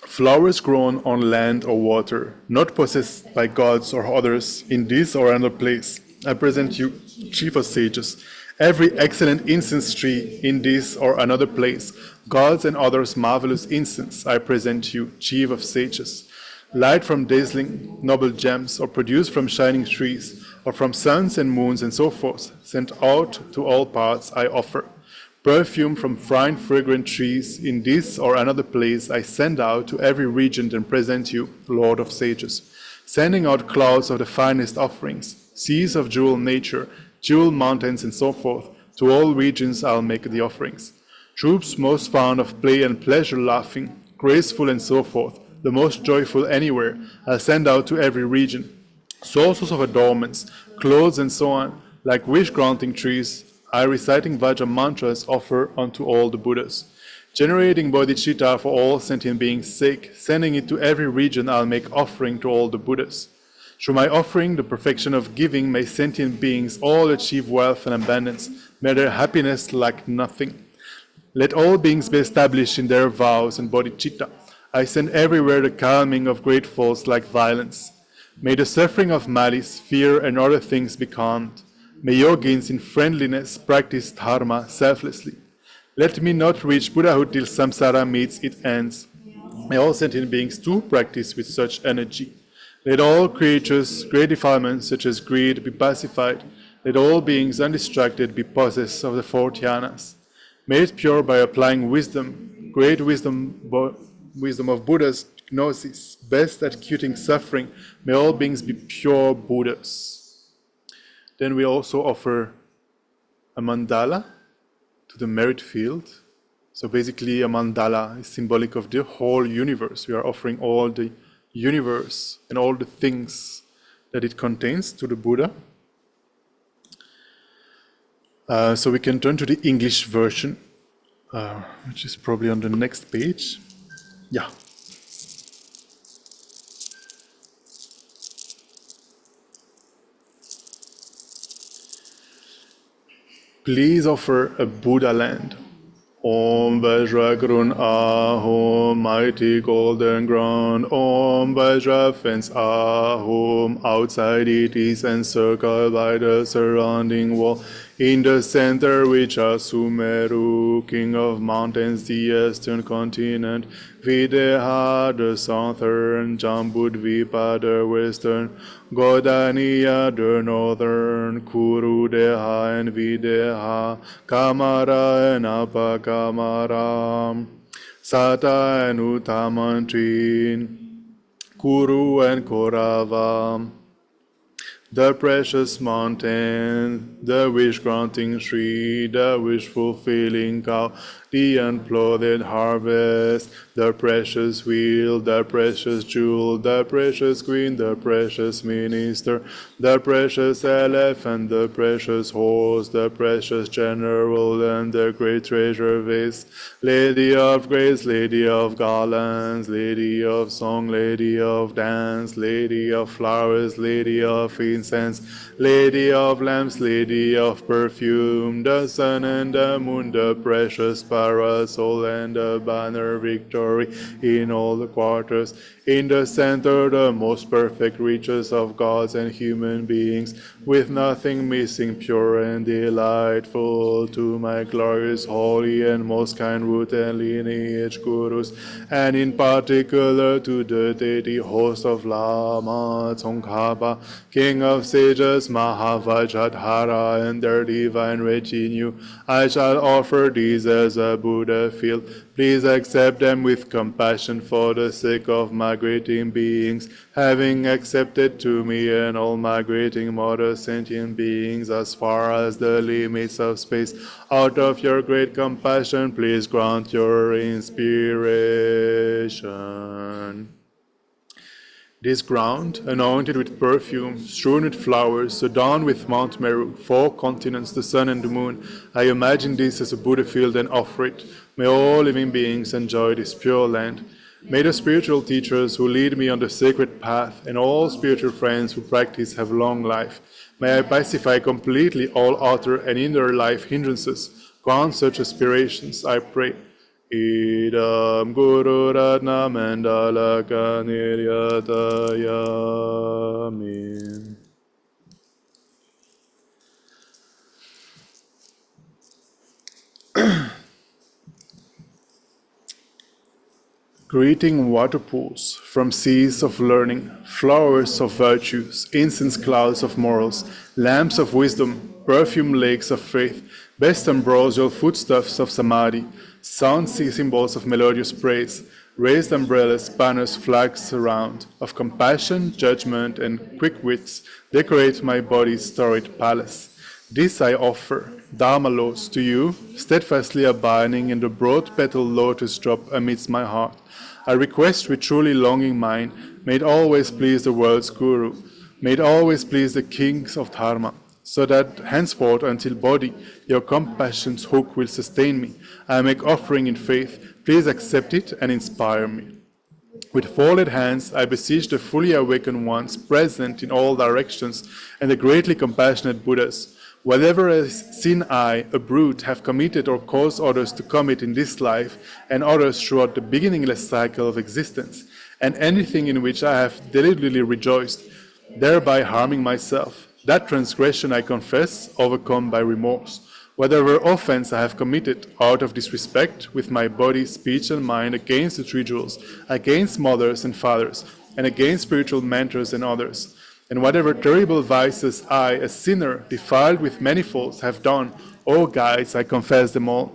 Flowers grown on land or water, not possessed by gods or others in this or another place. I present you, chief of sages, every excellent incense tree in this or another place. Gods and others' marvelous incense, I present you, chief of sages. Light from dazzling, noble gems, or produced from shining trees, or from suns and moons and so forth, sent out to all parts I offer. Perfume from fine fragrant trees in this or another place I send out to every region and present you, Lord of sages. Sending out clouds of the finest offerings, seas of jewel nature, jewel mountains and so forth, to all regions I'll make the offerings. Troops most fond of play and pleasure laughing, graceful and so forth, the most joyful anywhere, I'll send out to every region. Sources of adornments, clothes and so on, like wish-granting trees, I reciting Vajra mantras offer unto all the Buddhas. Generating bodhicitta for all sentient beings' sake, sending it to every region I'll make offering to all the Buddhas. Through my offering, the perfection of giving, may sentient beings all achieve wealth and abundance, may their happiness lack nothing. Let all beings be established in their vows and bodhicitta. I send everywhere the calming of great faults like violence. May the suffering of malice, fear, and other things be calmed. May yogins in friendliness practice dharma selflessly. Let me not reach Buddhahood till samsara meets its ends. May all sentient beings too practice with such energy. Let all creatures, great defilements such as greed, be pacified. Let all beings undistracted be possessed of the four dhyanas. Made pure by applying wisdom, great wisdom of Buddha's gnosis, best at curing suffering, may all beings be pure Buddhas. Then we also offer a mandala to the merit field. So basically a mandala is symbolic of the whole universe. We are offering all the universe and all the things that it contains to the Buddha. So we can turn to the English version, which is probably on the next page. Yeah. Please offer a Buddha land. Om Vajra Grun Ahom, mighty golden ground. Om Vajra fence Ahom, outside it is encircled by the surrounding wall. In the center which are Sumeru, king of mountains, the eastern continent, Videha, the southern, Jambudvipa, the western, Godaniya, the northern, Kurudeha and Videha, Kamara and Apakamara, Sata and Utamantrin, Kuru and Korava, the precious mountain, the wish-granting tree, the wish-fulfilling cow, the unplotted harvest, the precious wheel, the precious jewel, the precious queen, the precious minister, the precious elephant, the precious horse, the precious general, and the great treasure vase, Lady of grace, Lady of garlands, Lady of song, Lady of dance, Lady of flowers, Lady of incense, Lady of lamps, Lady of perfume, the sun and the moon, the precious parasol and the banner victory in all the quarters. In the center, the most perfect riches of gods and human beings, with nothing missing, pure and delightful, to my glorious, holy, and most kind root and lineage gurus, and in particular to the deity host of Lama Zopa, king of sages, Mahavajradhara, and their divine retinue. I shall offer these as a Buddha field. Please accept them with compassion for the sake of migrating beings, having accepted to me and all migrating mortal sentient beings as far as the limits of space. Out of your great compassion, please grant your inspiration. This ground, anointed with perfume, strewn with flowers, adorned with Mount Meru, 4 continents, the sun and the moon, I imagine this as a Buddha field and offer it. May all living beings enjoy this pure land. May the spiritual teachers who lead me on the sacred path and all spiritual friends who practice have long life. May I pacify completely all outer and inner life hindrances. Grant such aspirations, I pray. Idam Guru Ratna Mandalaka Niryatayami. Creating water pools from seas of learning, flowers of virtues, incense clouds of morals, lamps of wisdom, perfume lakes of faith, best ambrosial foodstuffs of samadhi, sound sea symbols of melodious praise, raised umbrellas, banners, flags around, of compassion, judgment, and quick wits, decorate my body's storied palace. This I offer, Dharma laws, to you, steadfastly abiding in the broad-petaled lotus drop amidst my heart. I request with truly longing mind, may it always please the world's Guru, may it always please the kings of Dharma, so that henceforth until body, your compassion's hook will sustain me. I make offering in faith, please accept it and inspire me. With folded hands, I beseech the fully awakened ones present in all directions and the greatly compassionate Buddhas. Whatever sin I, a brute, have committed or caused others to commit in this life and others throughout the beginningless cycle of existence, and anything in which I have deliberately rejoiced, thereby harming myself, that transgression I confess, overcome by remorse. Whatever offense I have committed out of disrespect with my body, speech, and mind against the three jewels, against mothers and fathers, and against spiritual mentors and others, and whatever terrible vices I, a sinner, defiled with many faults, have done, O guides, I confess them all.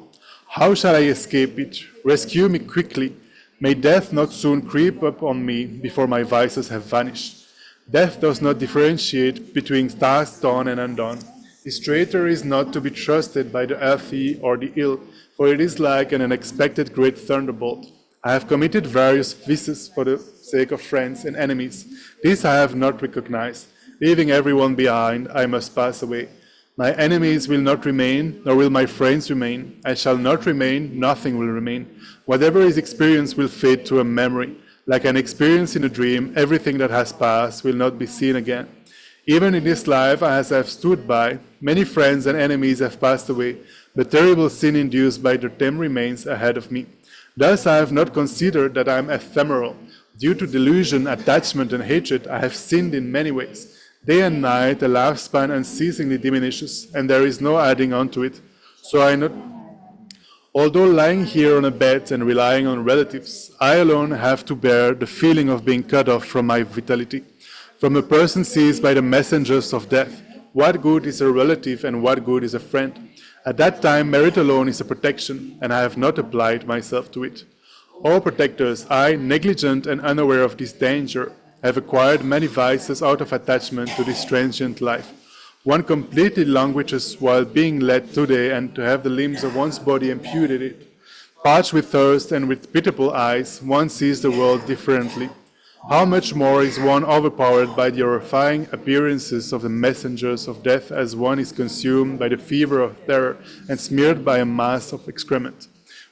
How shall I escape it? Rescue me quickly. May death not soon creep upon me before my vices have vanished. Death does not differentiate between tasks done and undone. His traitor is not to be trusted by the healthy or the ill, for it is like an unexpected great thunderbolt. I have committed various vices for the sake of friends and enemies. This I have not recognized. Leaving everyone behind, I must pass away. My enemies will not remain, nor will my friends remain. I shall not remain, nothing will remain. Whatever is experienced will fade to a memory. Like an experience in a dream, everything that has passed will not be seen again. Even in this life, as I have stood by, many friends and enemies have passed away. The terrible sin induced by them remains ahead of me. Thus I have not considered that I am ephemeral. Due to delusion, attachment, and hatred, I have sinned in many ways. Day and night, the lifespan unceasingly diminishes, and there is no adding on to it. Although lying here on a bed and relying on relatives, I alone have to bear the feeling of being cut off from my vitality. From a person seized by the messengers of death, what good is a relative and what good is a friend? At that time, merit alone is a protection, and I have not applied myself to it. O protectors, I, negligent and unaware of this danger, have acquired many vices out of attachment to this transient life. One completely languishes while being led today and to have the limbs of one's body amputated. Parched with thirst and with pitiable eyes, one sees the world differently. How much more is one overpowered by the horrifying appearances of the messengers of death as one is consumed by the fever of terror and smeared by a mass of excrement.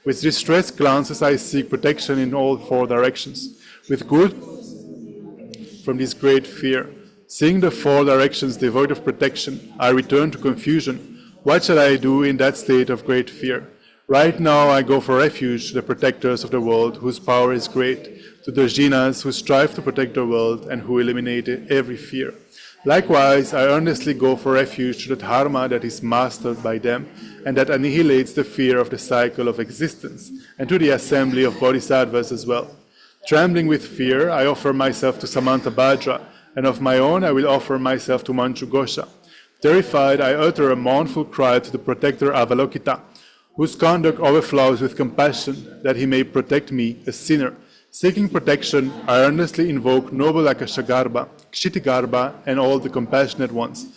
With distressed glances I seek protection in all four directions. With good from this great fear. Seeing the four directions devoid of protection, I return to confusion. What shall I do in that state of great fear? Right now I go for refuge to the protectors of the world, whose power is great, to the jinas who strive to protect the world and who eliminate every fear. Likewise, I earnestly go for refuge to the dharma that is mastered by them and that annihilates the fear of the cycle of existence, and to the assembly of bodhisattvas as well. Trembling with fear, I offer myself to Samantabhadra, and of my own I will offer myself to Manjughosha. Terrified, I utter a mournful cry to the protector Avalokita, whose conduct overflows with compassion, that he may protect me, a sinner. Seeking protection, I earnestly invoke noble Akashagarbha, Kshitigarbha, and all the compassionate ones.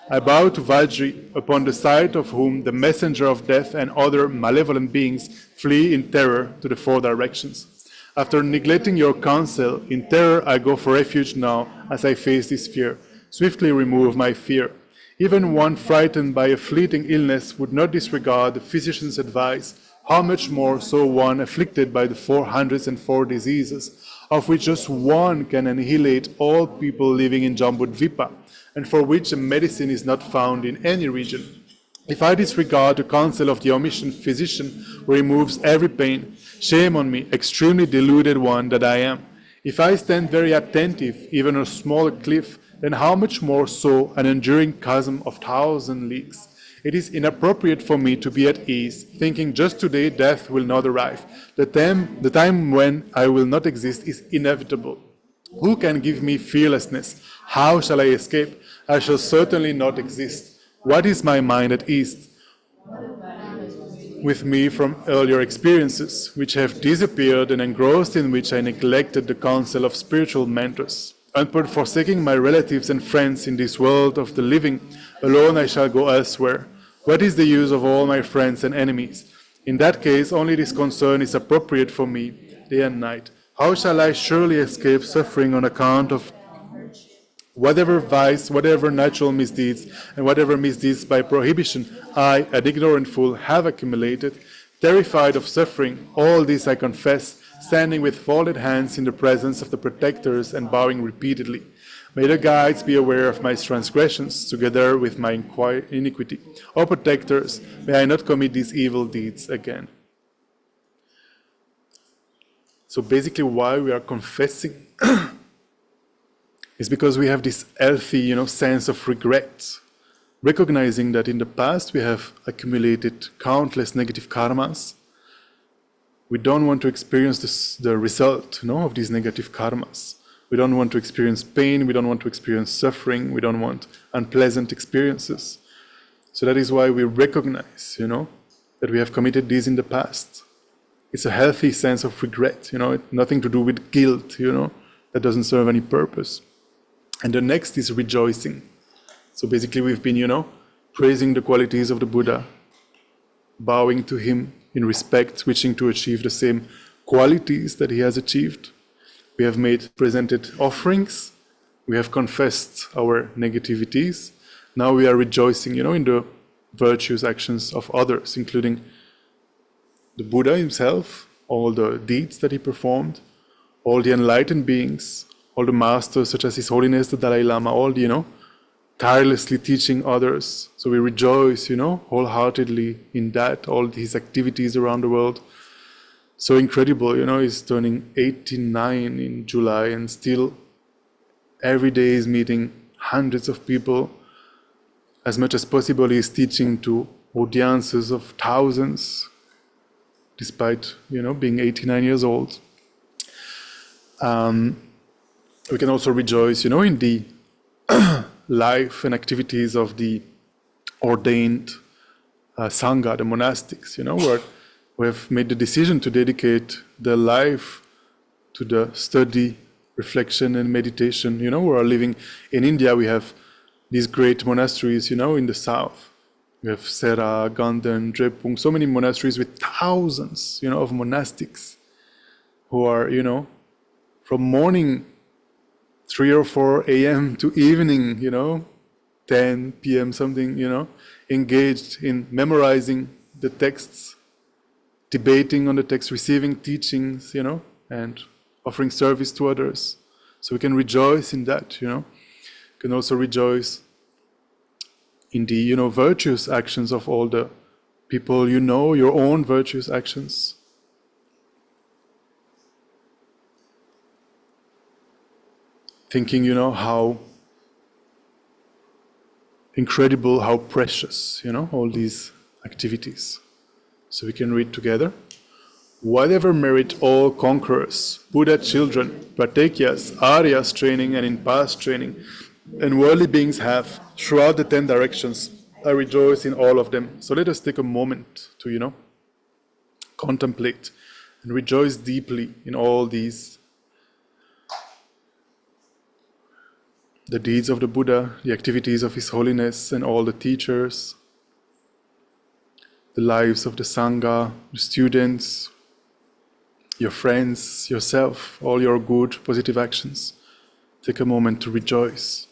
I bow to Vajri, upon the sight of whom the messenger of death and other malevolent beings flee in terror to the four directions. After neglecting your counsel, in terror I go for refuge now as I face this fear. Swiftly remove my fear. Even one frightened by a fleeting illness would not disregard the physician's advice. How much more so one afflicted by the 404 diseases, of which just one can annihilate all people living in Jambudvipa, and for which a medicine is not found in any region. If I disregard the counsel of the omniscient physician who removes every pain, shame on me, extremely deluded one that I am. If I stand very attentive, even on a small cliff, then how much more so an enduring chasm of 1,000 leagues? It is inappropriate for me to be at ease, thinking just today death will not arrive. The time when I will not exist is inevitable. Who can give me fearlessness? How shall I escape? I shall certainly not exist. What is my mind at ease with me from earlier experiences, which have disappeared and engrossed in which I neglected the counsel of spiritual mentors? Upon forsaking my relatives and friends in this world of the living, alone I shall go elsewhere. What is the use of all my friends and enemies? In that case, only this concern is appropriate for me, day and night. How shall I surely escape suffering on account of whatever vice, whatever natural misdeeds, and whatever misdeeds by prohibition I, an ignorant fool, have accumulated? Terrified of suffering, all this I confess, standing with folded hands in the presence of the protectors and bowing repeatedly. May the guides be aware of my transgressions, together with my iniquity. O protectors, may I not commit these evil deeds again. So basically why we are confessing is because we have this healthy, sense of regret, recognizing that in the past we have accumulated countless negative karmas. We don't want to experience the result, of these negative karmas. We don't want to experience pain. We don't want to experience suffering. We don't want unpleasant experiences. So that is why we recognize, that we have committed these in the past. It's a healthy sense of regret, nothing to do with guilt, that doesn't serve any purpose. And the next is rejoicing. So basically we've been, praising the qualities of the Buddha, bowing to him in respect, wishing to achieve the same qualities that he has achieved. We have presented offerings. We have confessed our negativities. Now we are rejoicing, in the virtuous actions of others, including the Buddha himself, all the deeds that he performed, all the enlightened beings, all the masters such as His Holiness the Dalai Lama, all the, tirelessly teaching others. So we rejoice, wholeheartedly in that, all his activities around the world. So incredible, he's turning 89 in July and still every day is meeting hundreds of people. As much as possible, he's teaching to audiences of thousands, despite, being 89 years old. We can also rejoice, in the life and activities of the ordained Sangha, the monastics, where we have made the decision to dedicate their life to the study, reflection, and meditation. We are living in India. We have these great monasteries, in the south. We have Sera, Ganden, Drepung, so many monasteries with thousands, of monastics who are, from morning 3 or 4 a.m. to evening, 10 p.m. something, engaged in memorizing the texts, debating on the text, receiving teachings, and offering service to others. So we can rejoice in that, We can also rejoice in the, virtuous actions of all the people, your own virtuous actions. Thinking, how incredible, how precious, all these activities. So we can read together. Whatever merit all conquerors, Buddha children, Pratyeka's, Aryas training and in past training, and worldly beings have throughout the 10 directions, I rejoice in all of them. So let us take a moment to, contemplate and rejoice deeply in all these. The deeds of the Buddha, the activities of His Holiness and all the teachers, the lives of the Sangha, the students, your friends, yourself, all your good, positive actions. Take a moment to rejoice.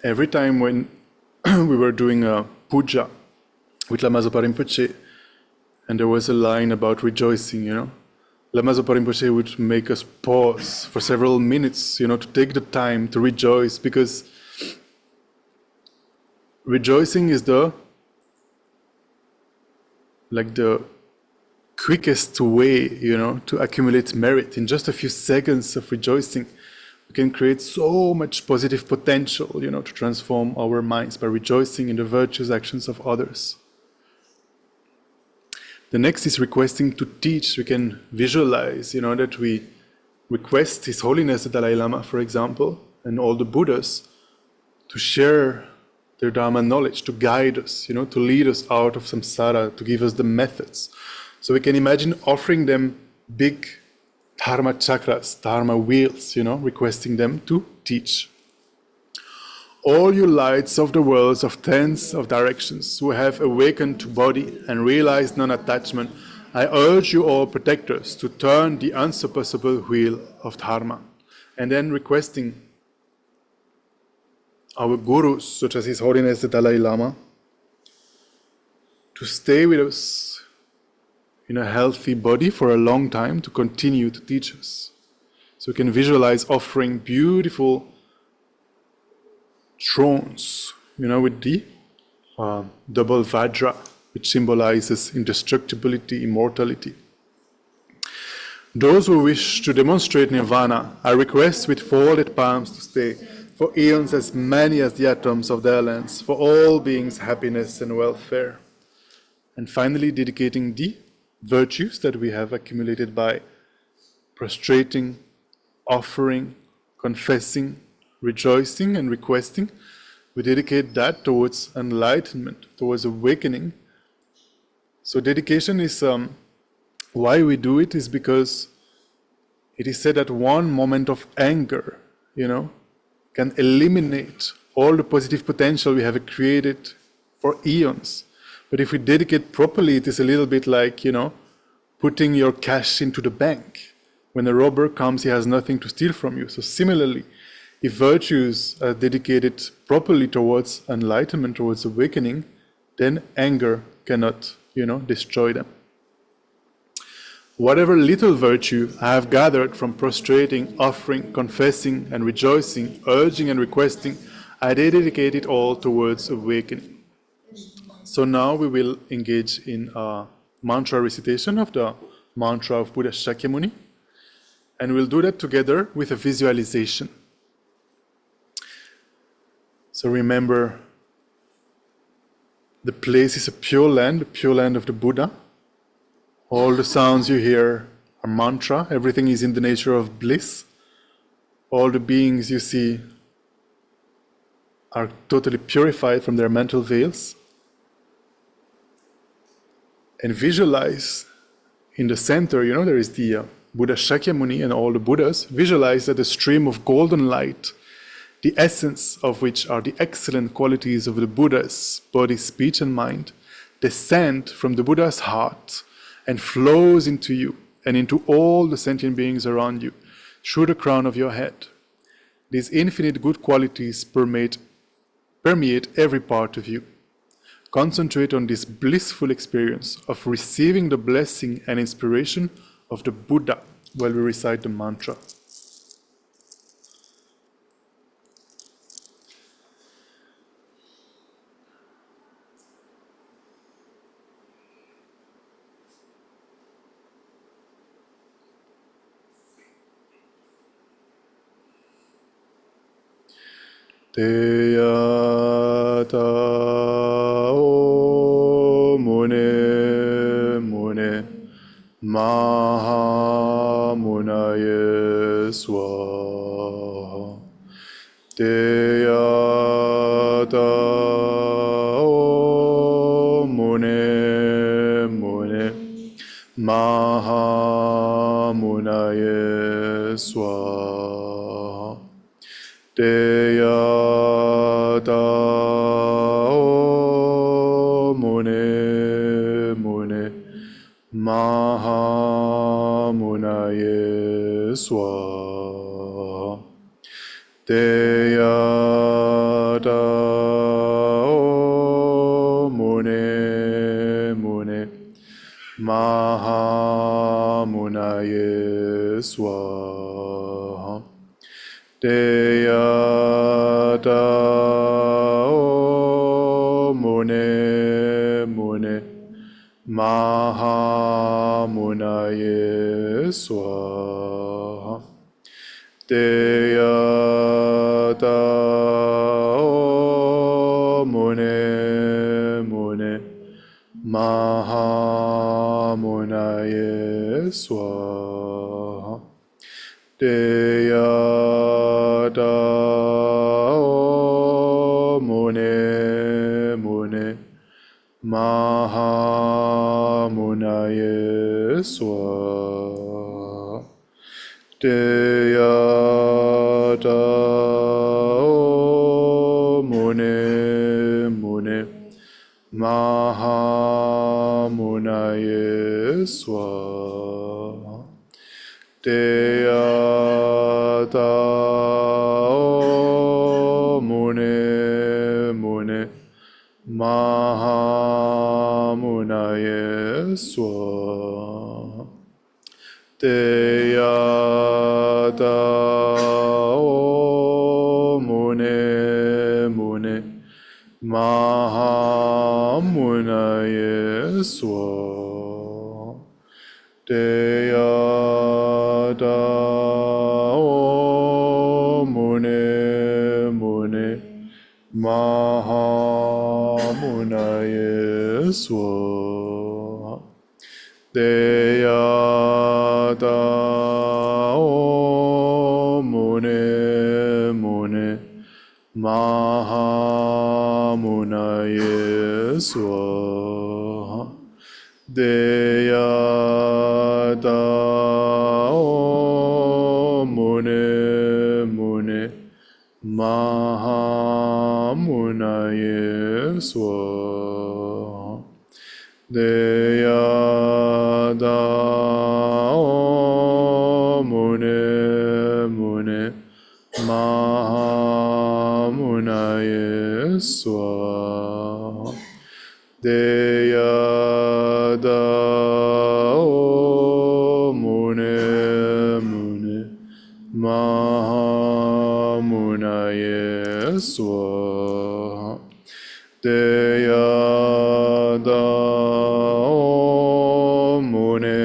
every time when we were doing a puja with Lama Zopa Rinpoche, and there was a line about rejoicing, Lama Zopa Rinpoche would make us pause for several minutes, to take the time to rejoice, because rejoicing is the quickest way, to accumulate merit. In just a few seconds of rejoicing, we can create so much positive potential, to transform our minds by rejoicing in the virtuous actions of others. The next is requesting to teach. We can visualize, that we request His Holiness the Dalai Lama, for example, and all the Buddhas to share their Dharma knowledge, to guide us, to lead us out of samsara, to give us the methods. So we can imagine offering them big Dharma chakras, Dharma wheels, requesting them to teach. All you lights of the worlds of tens of directions who have awakened to body and realized non-attachment, I urge you all protectors to turn the unsurpassable wheel of Dharma. And then requesting our gurus, such as His Holiness the Dalai Lama, to stay with us in a healthy body for a long time, to continue to teach us. So we can visualize offering beautiful thrones, with the double Vajra, which symbolizes indestructibility, immortality. Those who wish to demonstrate nirvana, I request with folded palms to stay for eons as many as the atoms of their lands, for all beings' happiness and welfare. And finally, dedicating the virtues that we have accumulated by prostrating, offering, confessing, rejoicing, and requesting, we dedicate that towards enlightenment, towards awakening. So dedication is, why we do it is because it is said that one moment of anger, can eliminate all the positive potential we have created for eons. But if we dedicate properly, it is a little bit like, putting your cash into the bank. When a robber comes, he has nothing to steal from you. So similarly, if virtues are dedicated properly towards enlightenment, towards awakening, then anger cannot, destroy them. Whatever little virtue I have gathered from prostrating, offering, confessing, and rejoicing, urging and requesting, I dedicate it all towards awakening. So now we will engage in a mantra recitation of the mantra of Buddha Shakyamuni, and we'll do that together with a visualization. So remember, the place is a pure land, the pure land of the Buddha. All the sounds you hear are mantra, everything is in the nature of bliss. All the beings you see are totally purified from their mental veils. And visualize in the center, there is the Buddha Shakyamuni and all the Buddhas. Visualize that a stream of golden light, the essence of which are the excellent qualities of the Buddha's body, speech, and mind, descend from the Buddha's heart and flows into you and into all the sentient beings around you through the crown of your head. These infinite good qualities permeate every part of you. Concentrate on this blissful experience of receiving the blessing and inspiration of the Buddha while we recite the mantra. Teyata o mune mune mahamunaye swaha. Teyata o mune mune mahamunaye swaha. Teyata o mune mune mahamunaye swaha. Teyata Deya Dao Mune Mune Mahamunaye Swaha. Deya Dao Mune Mune Mahamunaye Swaha. Deya Dao Mune Mune Mahamunaye Swaha. Deya Dao Mune Mune Mahamunaye Swaha. Deya Dao Mune Mune Mahamunaye Swaha. Deya Dao Mune Mune Mahamunaye Swaha. Deya Dao Mune Mune Mahamunaye Swaha. Deya Dao Mune Mune Mahamunaye Swaha. Deya Dao Mune Mune Mahamunaye Swaha. Deya Dao Mune Mune Mahamunaye Swaha. Deya Dao Mune Mune Mahamunaye Swaha. Deya Dao Mune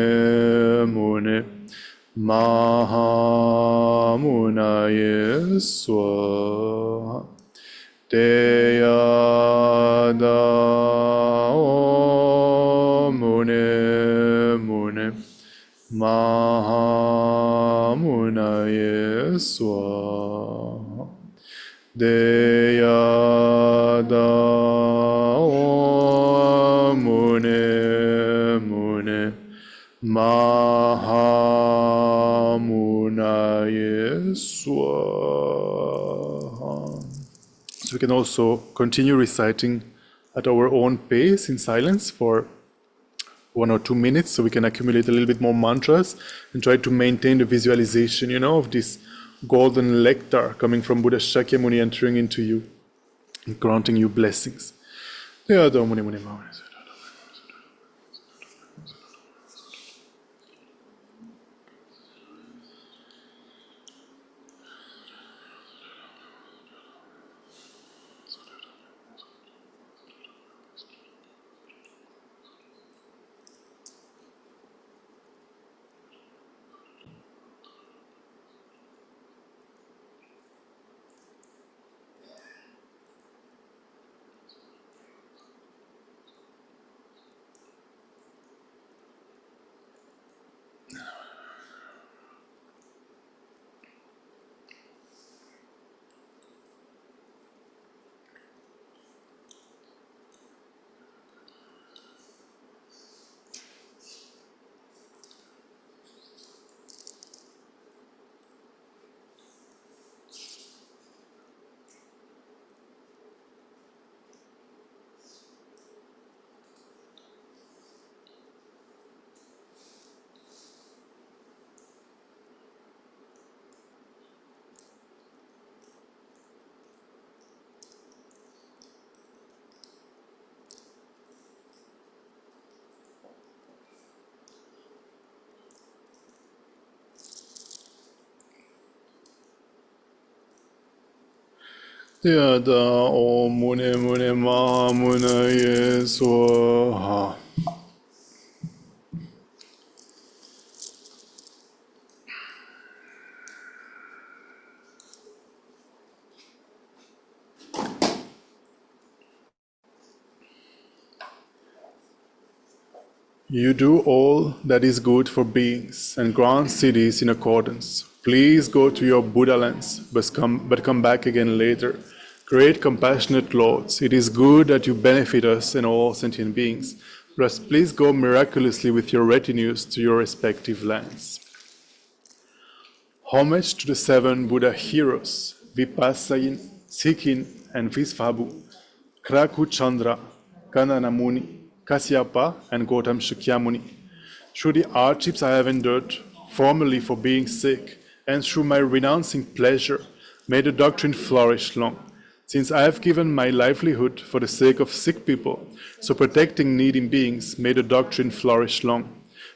Mune Mahamunaye Swaha. Deya Dao Mune Mune Mahamunaye Swaha. Deya Dao Mune Mune Mahamunaye Swaha. So we can also continue reciting at our own pace in silence for 1 or 2 minutes, so we can accumulate a little bit more mantras and try to maintain the visualization, of this golden nectar coming from Buddha Shakyamuni entering into you and granting you blessings. Yada Om Mune Mune Ma Mune Ye Swaha. You do all that is good for beings and grant cities in accordance. Please go to your Buddha lands, but come back again later. Great compassionate lords, it is good that you benefit us and all sentient beings. But please go miraculously with your retinues to your respective lands. Homage to the 7 Buddha heroes, Vipassayin, Sikhin, and Visvabhu, Kraku Chandra, Kananamuni, Kasyapa, and Gautam Shakyamuni. Through the hardships I have endured, formerly for being sick, and through my renouncing pleasure, may the doctrine flourish long. Since I have given my livelihood for the sake of sick people, so protecting needy beings, may the doctrine flourish long.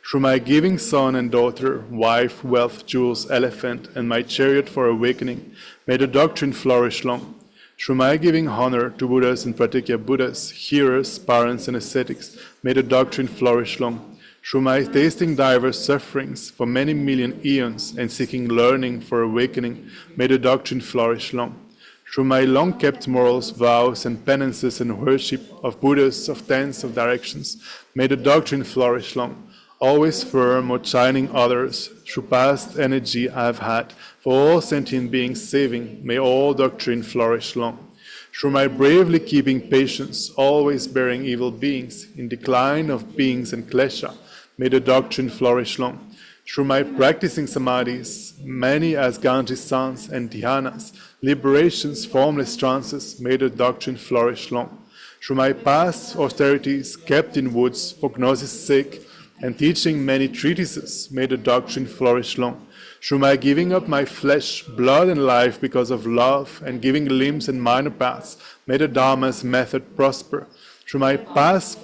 Through my giving son and daughter, wife, wealth, jewels, elephant, and my chariot for awakening, may the doctrine flourish long. Through my giving honor to Buddhas and Pratyeka Buddhas, hearers, parents, and ascetics, may the doctrine flourish long. Through my tasting diverse sufferings for many million eons and seeking learning for awakening, may the doctrine flourish long. Through my long-kept morals, vows, and penances and worship of Buddhas of tens of directions, may the doctrine flourish long. Always firm, outshining others, through past energy I have had, for all sentient beings saving, may all doctrine flourish long. Through my bravely keeping patience, always bearing evil beings, in decline of beings and klesha, may the doctrine flourish long. Through my practicing samadhis, many as Ganges sons and dhyanas, liberations, formless trances, may the doctrine flourish long. Through my past austerities, kept in woods for gnosis' sake, and teaching many treatises, may the doctrine flourish long. Through my giving up my flesh, blood, and life because of love, and giving limbs and minor paths, may the Dharma's method prosper. Through my past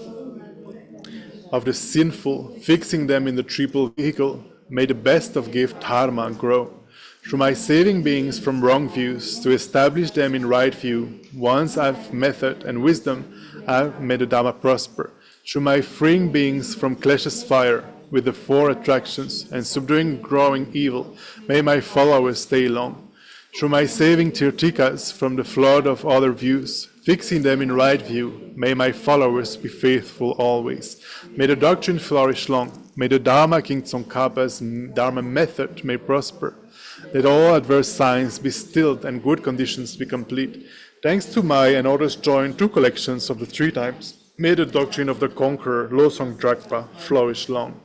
of the sinful, fixing them in the triple vehicle, may the best of gift Dharma grow. Through my saving beings from wrong views, to establish them in right view, once I've method and wisdom, may the Dharma prosper. Through my freeing beings from klesh's fire, with the 4 attractions, and subduing growing evil, may my followers stay long. Through my saving Tirthikas from the flood of other views, fixing them in right view, may my followers be faithful always. May the doctrine flourish long. May the Dharma King Tsongkhapa's Dharma method may prosper. Let all adverse signs be stilled and good conditions be complete. Thanks to my and others joined 2 collections of the 3 times, may the doctrine of the conqueror, Losong Drakpa, flourish long.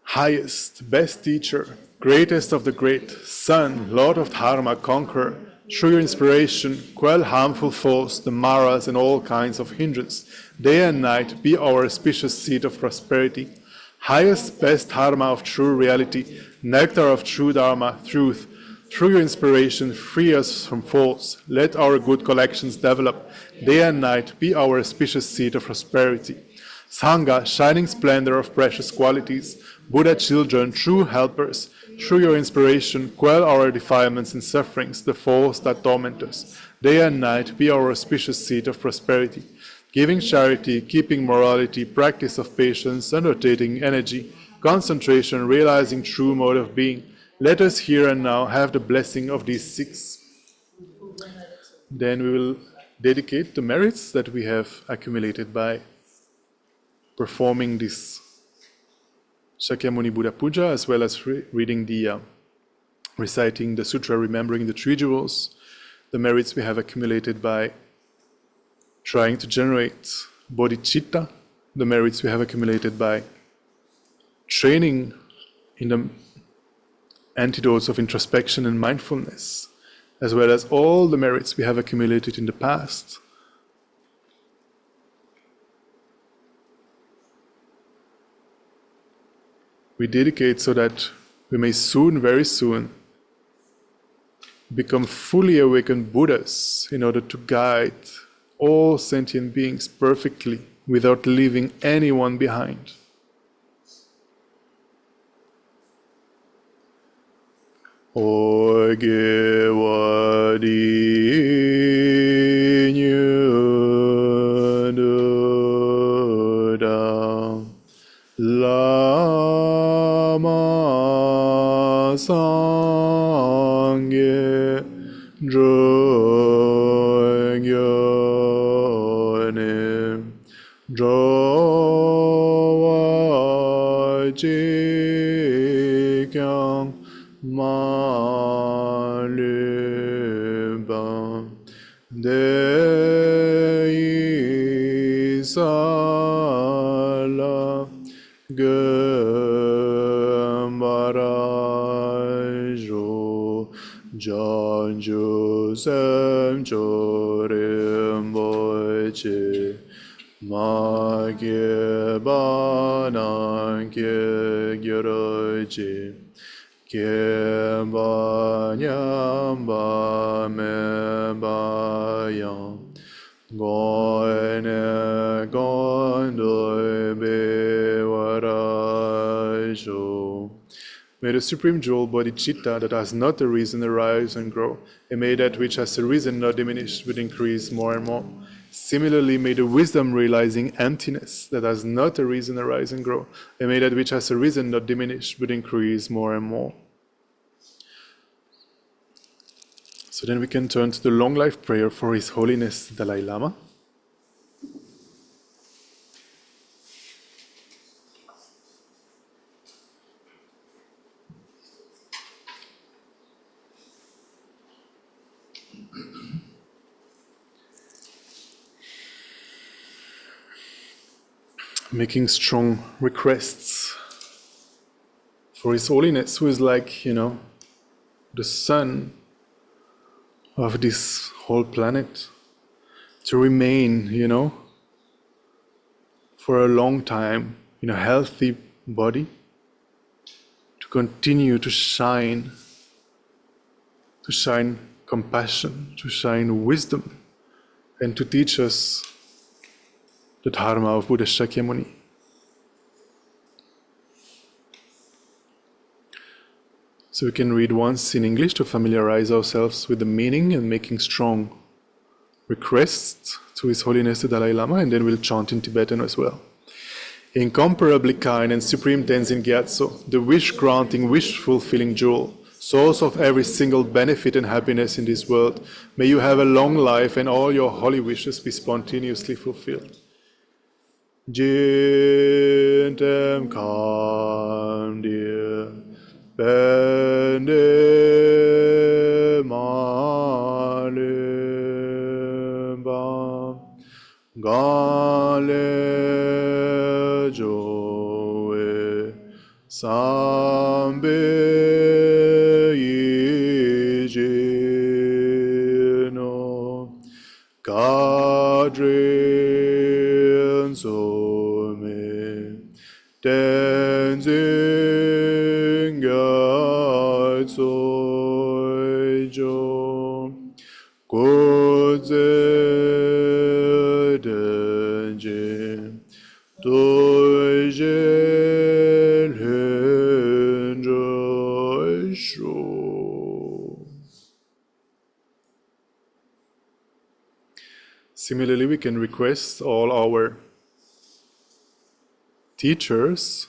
Highest, best teacher, greatest of the great, Son, Lord of Dharma, conqueror, through your inspiration, quell harmful foes, the maras, and all kinds of hindrance. Day and night, be our auspicious seat of prosperity. Highest, best Dharma of true reality, nectar of true Dharma, truth. Through your inspiration, free us from faults. Let our good collections develop. Day and night, be our auspicious seat of prosperity. Sangha, shining splendor of precious qualities. Buddha children, true helpers. Through your inspiration, quell our defilements and sufferings, the faults that torment us. Day and night, be our auspicious seat of prosperity. Giving charity, keeping morality, practice of patience, undertaking energy, concentration, realizing true mode of being. Let us here and now have the blessing of these 6. Then we will dedicate the merits that we have accumulated by performing this Shakyamuni Buddha Puja, as well as reading reciting the Sutra, remembering the 3 jewels, the merits we have accumulated by trying to generate bodhicitta, the merits we have accumulated by training in the antidotes of introspection and mindfulness, as well as all the merits we have accumulated in the past. We dedicate so that we may soon, very soon, become fully awakened Buddhas in order to guide all sentient beings perfectly without leaving anyone behind. Oge wa Lama Sangye Drogyonim Drowa Jikyang Malubam Deisala Gambarajo Janju Sem Chorimboche Magye Bananke Gyoroche Kemba Nyamba Membayam Goine Gondoi Bewarajo. May the Supreme Jewel Bodhicitta that has not a reason arise and grow, and may that which has a reason not diminish but increase more and more. Similarly, may the wisdom realizing emptiness that has not a reason arise and grow, and may that which has a reason not diminish but increase more and more. So then we can turn to the long life prayer for His Holiness Dalai Lama. Making strong requests for His Holiness, who is like, the sun of this whole planet, to remain, for a long time in a healthy body, to continue to shine compassion, to shine wisdom, and to teach us the Dharma of Buddha Shakyamuni. So we can read once in English to familiarize ourselves with the meaning and making strong requests to His Holiness the Dalai Lama, and then we'll chant in Tibetan as well. Incomparably kind and supreme Tenzin Gyatso, the wish-granting, wish-fulfilling jewel, source of every single benefit and happiness in this world, may you have a long life and all your holy wishes be spontaneously fulfilled. Jintem kam dir bende maleba gale joe sambe yijino kadrin so me tenzing soijo kodze denje doje lhenjo. Similarly, we can request all our teachers,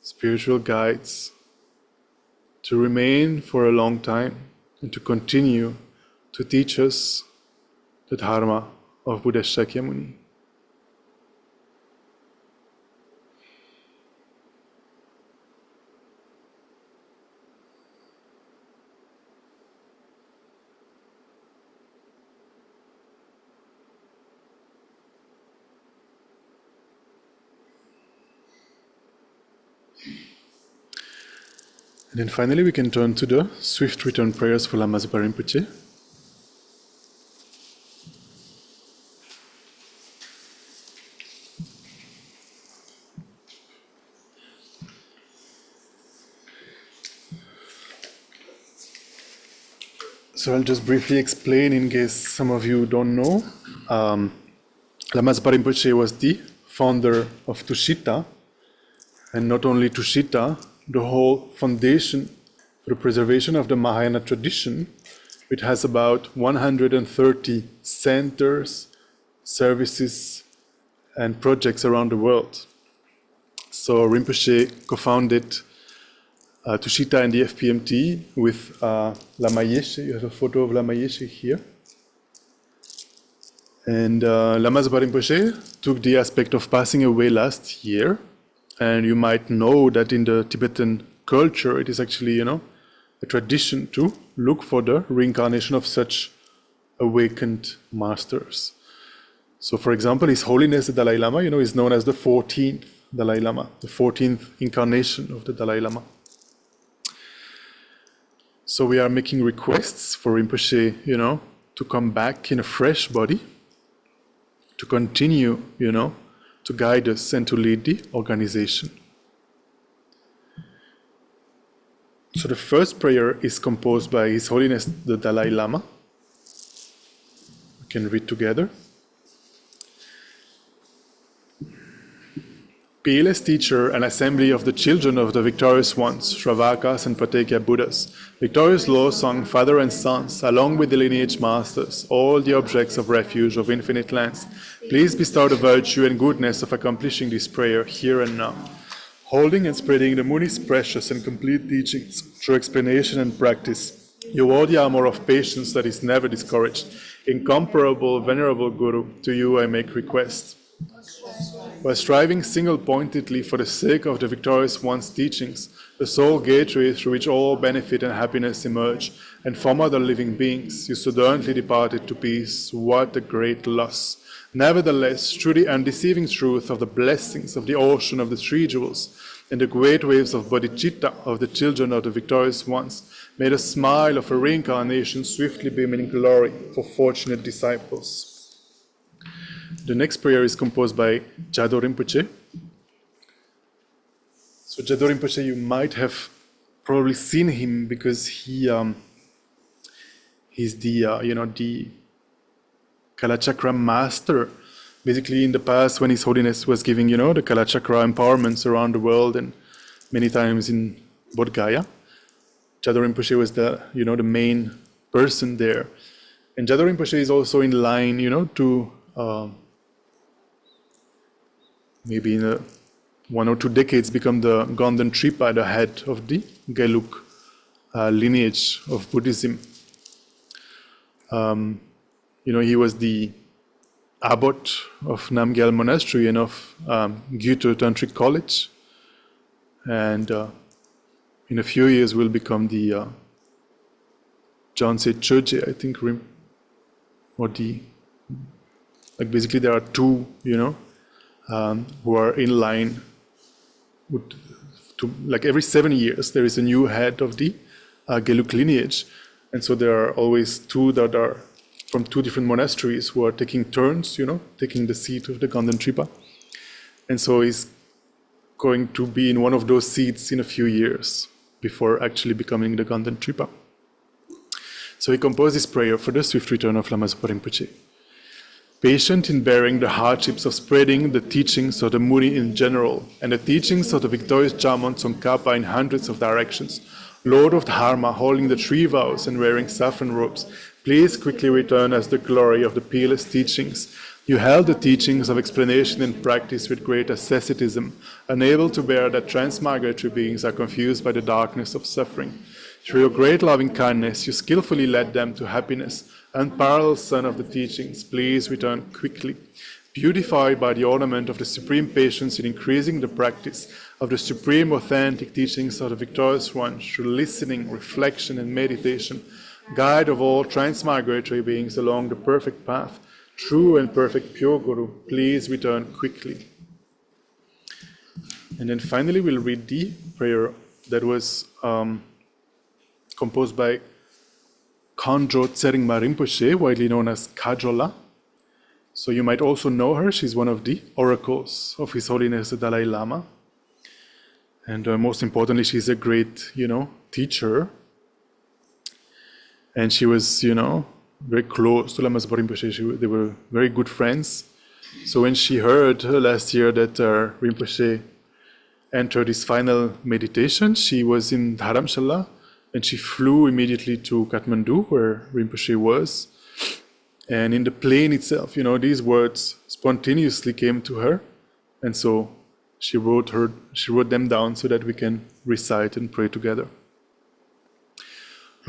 spiritual guides, to remain for a long time and to continue to teach us the Dharma of Buddha Shakyamuni. And then finally we can turn to the swift return prayers for Lama Zopa Rinpoche. So I'll just briefly explain in case some of you don't know. Lama Zopa Rinpoche was the founder of Tushita, and not only Tushita, the whole foundation for the preservation of the Mahayana tradition It has about 130 centers, services, and projects around the world. So Rinpoche co-founded Tushita and the FPMT with Lama Yeshe. You have a photo of Lama Yeshe here. And Lama Zopa Rinpoche took the aspect of passing away last year. And you might know that in the Tibetan culture, it is actually, a tradition to look for the reincarnation of such awakened masters. So, for example, His Holiness the Dalai Lama, is known as the 14th Dalai Lama, the 14th incarnation of the Dalai Lama. So we are making requests for Rinpoche, to come back in a fresh body, to continue, to guide us and to lead the organization. So the first prayer is composed by His Holiness the Dalai Lama. We can read together. Peerless teacher and assembly of the children of the victorious ones, Shravakas and Pratyeka Buddhas, victorious law song, father and sons, along with the lineage masters, all the objects of refuge of infinite lands, please bestow the virtue and goodness of accomplishing this prayer here and now, holding and spreading the Muni's precious and complete teachings through explanation and practice. You all the armor of patience that is never discouraged, incomparable, venerable Guru, to you I make request. By striving single-pointedly for the sake of the victorious one's teachings, the sole gateway through which all benefit and happiness emerge, and form other living beings, you suddenly departed to peace. What a great loss! Nevertheless, through the undeceiving truth of the blessings of the ocean of the three jewels, and the great waves of bodhicitta of the children of the victorious ones, may the smile of a reincarnation swiftly beam in glory for fortunate disciples. The next prayer is composed by Jado Rinpoche. So Jado Rinpoche, you might have probably seen him because he's the the Kalachakra master. Basically, in the past, when His Holiness was giving the Kalachakra empowerments around the world and many times in Bodh Gaya, Jado Rinpoche was the the main person there, and Jado Rinpoche is also in line to maybe in 1 or 2 decades become the Gondan Tripa, the head of the Gelug lineage of Buddhism. He was the abbot of Namgyal Monastery and of Gyuto Tantric College, and in a few years will become the Jonsei Choje, I think, or basically there are two, who are in line to every 7 years there is a new head of the Gelug lineage, and so there are always two that are from 2 different monasteries who are taking turns, taking the seat of the Gondan Tripa, and so he's going to be in one of those seats in a few years before actually becoming the Gondan Tripa. So he composed this prayer for the swift return of Lama Zopa Rinpoche. Patient in bearing the hardships of spreading the teachings of the Muni in general and the teachings of the victorious Jamon Tsongkhapa in hundreds of directions, Lord of Dharma, holding the 3 vows and wearing saffron robes, please quickly return as the glory of the peerless teachings. You held the teachings of explanation and practice with great asceticism, unable to bear that transmigratory beings are confused by the darkness of suffering. Through your great loving kindness, you skillfully led them to happiness. Unparalleled Son of the teachings, please return quickly. Beautified by the ornament of the supreme patience in increasing the practice of the supreme authentic teachings of the victorious one through listening, reflection, and meditation, guide of all transmigratory beings along the perfect path, true and perfect pure Guru, please return quickly. And then finally we'll read the prayer that was composed by Khandro Tseringma Rinpoche, widely known as Kajola. So you might also know her. She's one of the oracles of His Holiness the Dalai Lama. And most importantly, she's a great, teacher. And she was, very close to Lama Zopa Rinpoche. They were very good friends. So when she heard last year that Rinpoche entered his final meditation, she was in Dharamshala And she flew immediately to Kathmandu, where Rinpoche was. And in the plane itself, these words spontaneously came to her. And so she wrote them down so that we can recite and pray together.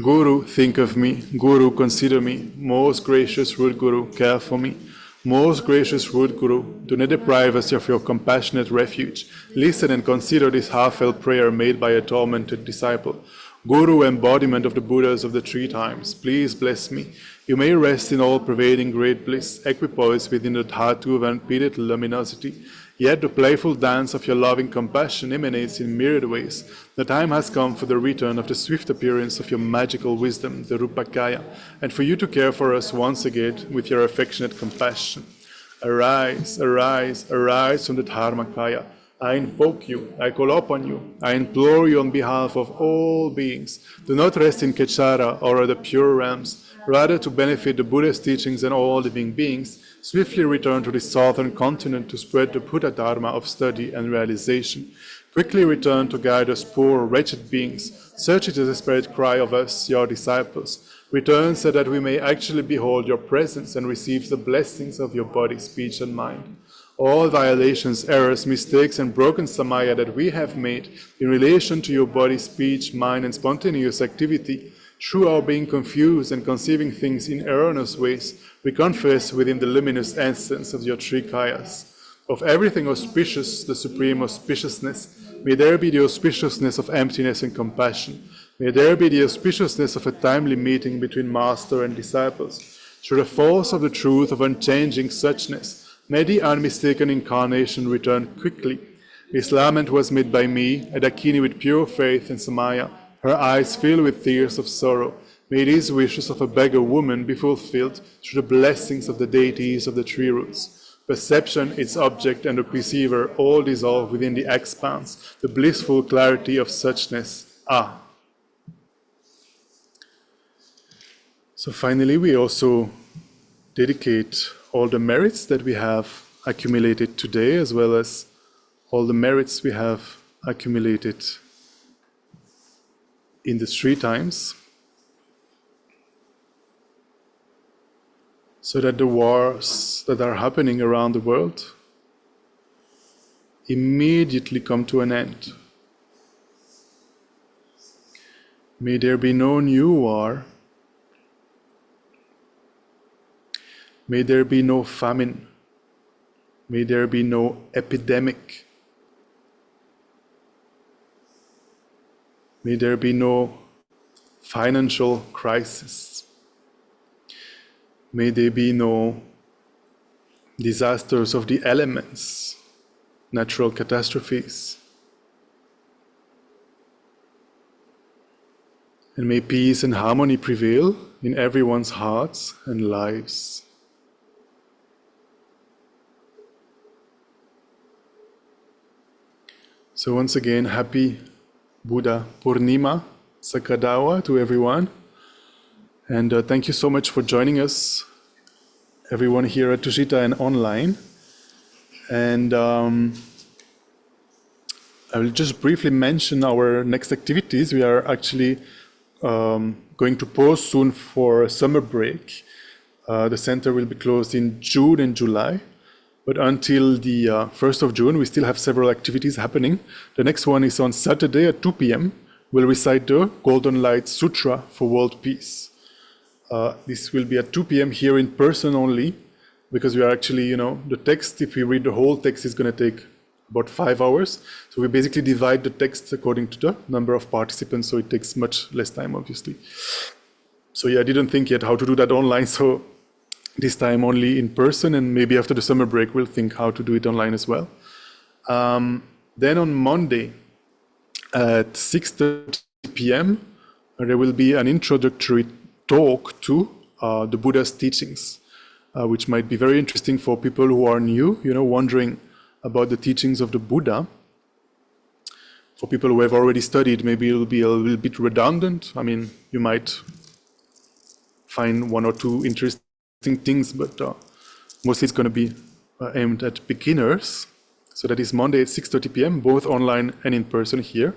Guru, think of me. Guru, consider me. Most gracious root Guru, care for me. Most gracious root Guru, do not deprive us of your compassionate refuge. Listen and consider this heartfelt prayer made by a tormented disciple. Guru, embodiment of the Buddhas of the three times, please bless me. You may rest in all-pervading great bliss, equipoised within the dhatu of unpeded luminosity. Yet the playful dance of your loving compassion emanates in myriad ways. The time has come for the return of the swift appearance of your magical wisdom, the Rupakaya, and for you to care for us once again with your affectionate compassion. Arise, arise, arise from the Dharmakaya. I invoke you, I call upon you, I implore you on behalf of all beings. Do not rest in Kechara or the pure realms. Rather, to benefit the Buddha's teachings and all living beings, swiftly return to the southern continent to spread the Buddha Dharma of study and realization. Quickly return to guide us poor, wretched beings. Such is the desperate cry of us, your disciples. Return so that we may actually behold your presence and receive the blessings of your body, speech, and mind. All violations, errors, mistakes, and broken samaya that we have made in relation to your body, speech, mind, and spontaneous activity, through our being confused and conceiving things in erroneous ways, we confess within the luminous essence of your three kayas. Of everything auspicious, the supreme auspiciousness, may there be the auspiciousness of emptiness and compassion. May there be the auspiciousness of a timely meeting between master and disciples. Through the force of the truth of unchanging suchness, may the unmistaken incarnation return quickly. This lament was made by me, a Dakini with pure faith and samaya, her eyes filled with tears of sorrow. May these wishes of a beggar woman be fulfilled through the blessings of the deities of the three roots. Perception, its object, and the perceiver all dissolve within the expanse, the blissful clarity of suchness. Ah. So finally, we also dedicate all the merits that we have accumulated today, as well as all the merits we have accumulated in the three times, so that the wars that are happening around the world immediately come to an end. May there be no new war. May there be no famine. May there be no epidemic. May there be no financial crisis. May there be no disasters of the elements, natural catastrophes. And may peace and harmony prevail in everyone's hearts and lives. So once again, happy Buddha Purnima, Saka Dawa to everyone. And thank you so much for joining us, everyone here at Tushita and online. And I will just briefly mention our next activities. We are actually going to pause soon for a summer break. The center will be closed in June and July. But until the 1st of June, we still have several activities happening. The next one is on Saturday at 2 p.m. We'll recite the Golden Light Sutra for World Peace. This will be at 2 p.m. here in person only, because we are actually, the text, if we read the whole text, is going to take about 5 hours. So we basically divide the text according to the number of participants, so it takes much less time, obviously. So yeah, I didn't think yet how to do that online, so this time only in person, and maybe after the summer break we'll think how to do it online as well. Then on Monday at 6:30 p.m. there will be an introductory talk to the Buddha's teachings, which might be very interesting for people who are new, wondering about the teachings of the Buddha. For people who have already studied, maybe it'll be a little bit redundant. I mean, you might find one or two interesting things, but mostly it's going to be aimed at beginners. So that is Monday at 6:30 p.m., both online and in person here.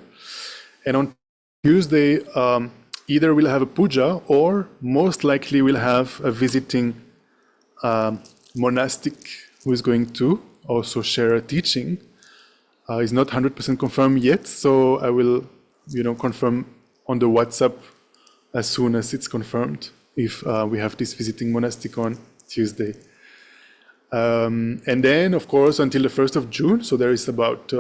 And on Tuesday, either we'll have a puja or most likely we'll have a visiting monastic who is going to also share a teaching. It's not 100% confirmed yet, so I will, confirm on the WhatsApp as soon as it's confirmed if we have this visiting monastic on Tuesday. And then, of course, until the 1st of June, so there is about,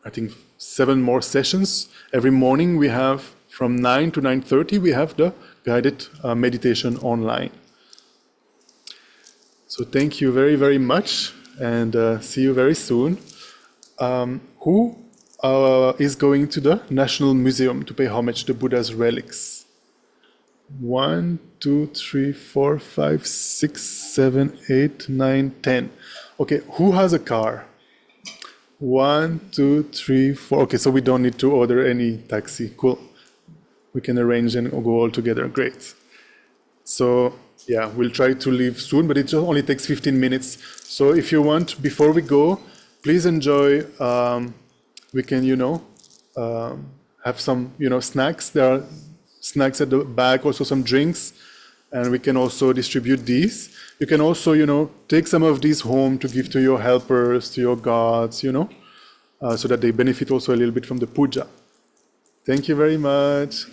I think, 7 more sessions. Every morning we have from 9 to 9:30, we have the guided meditation online. So thank you very, very much, and see you very soon. Who is going to the National Museum to pay homage to the Buddha's relics? 1, 2, 3, 4, 5, 6, 7, 8, 9, 10. Okay, who has a car? 1, 2, 3, 4. Okay, so we don't need to order any taxi. Cool. We can arrange and go all together. Great. So yeah, we'll try to leave soon, but it just only takes 15 minutes. So if you want, before we go, please enjoy. We can, have some, snacks. There are snacks at the back, also some drinks, and we can also distribute these. You can also, take some of these home to give to your helpers, to your gods, so that they benefit also a little bit from the puja. Thank you very much.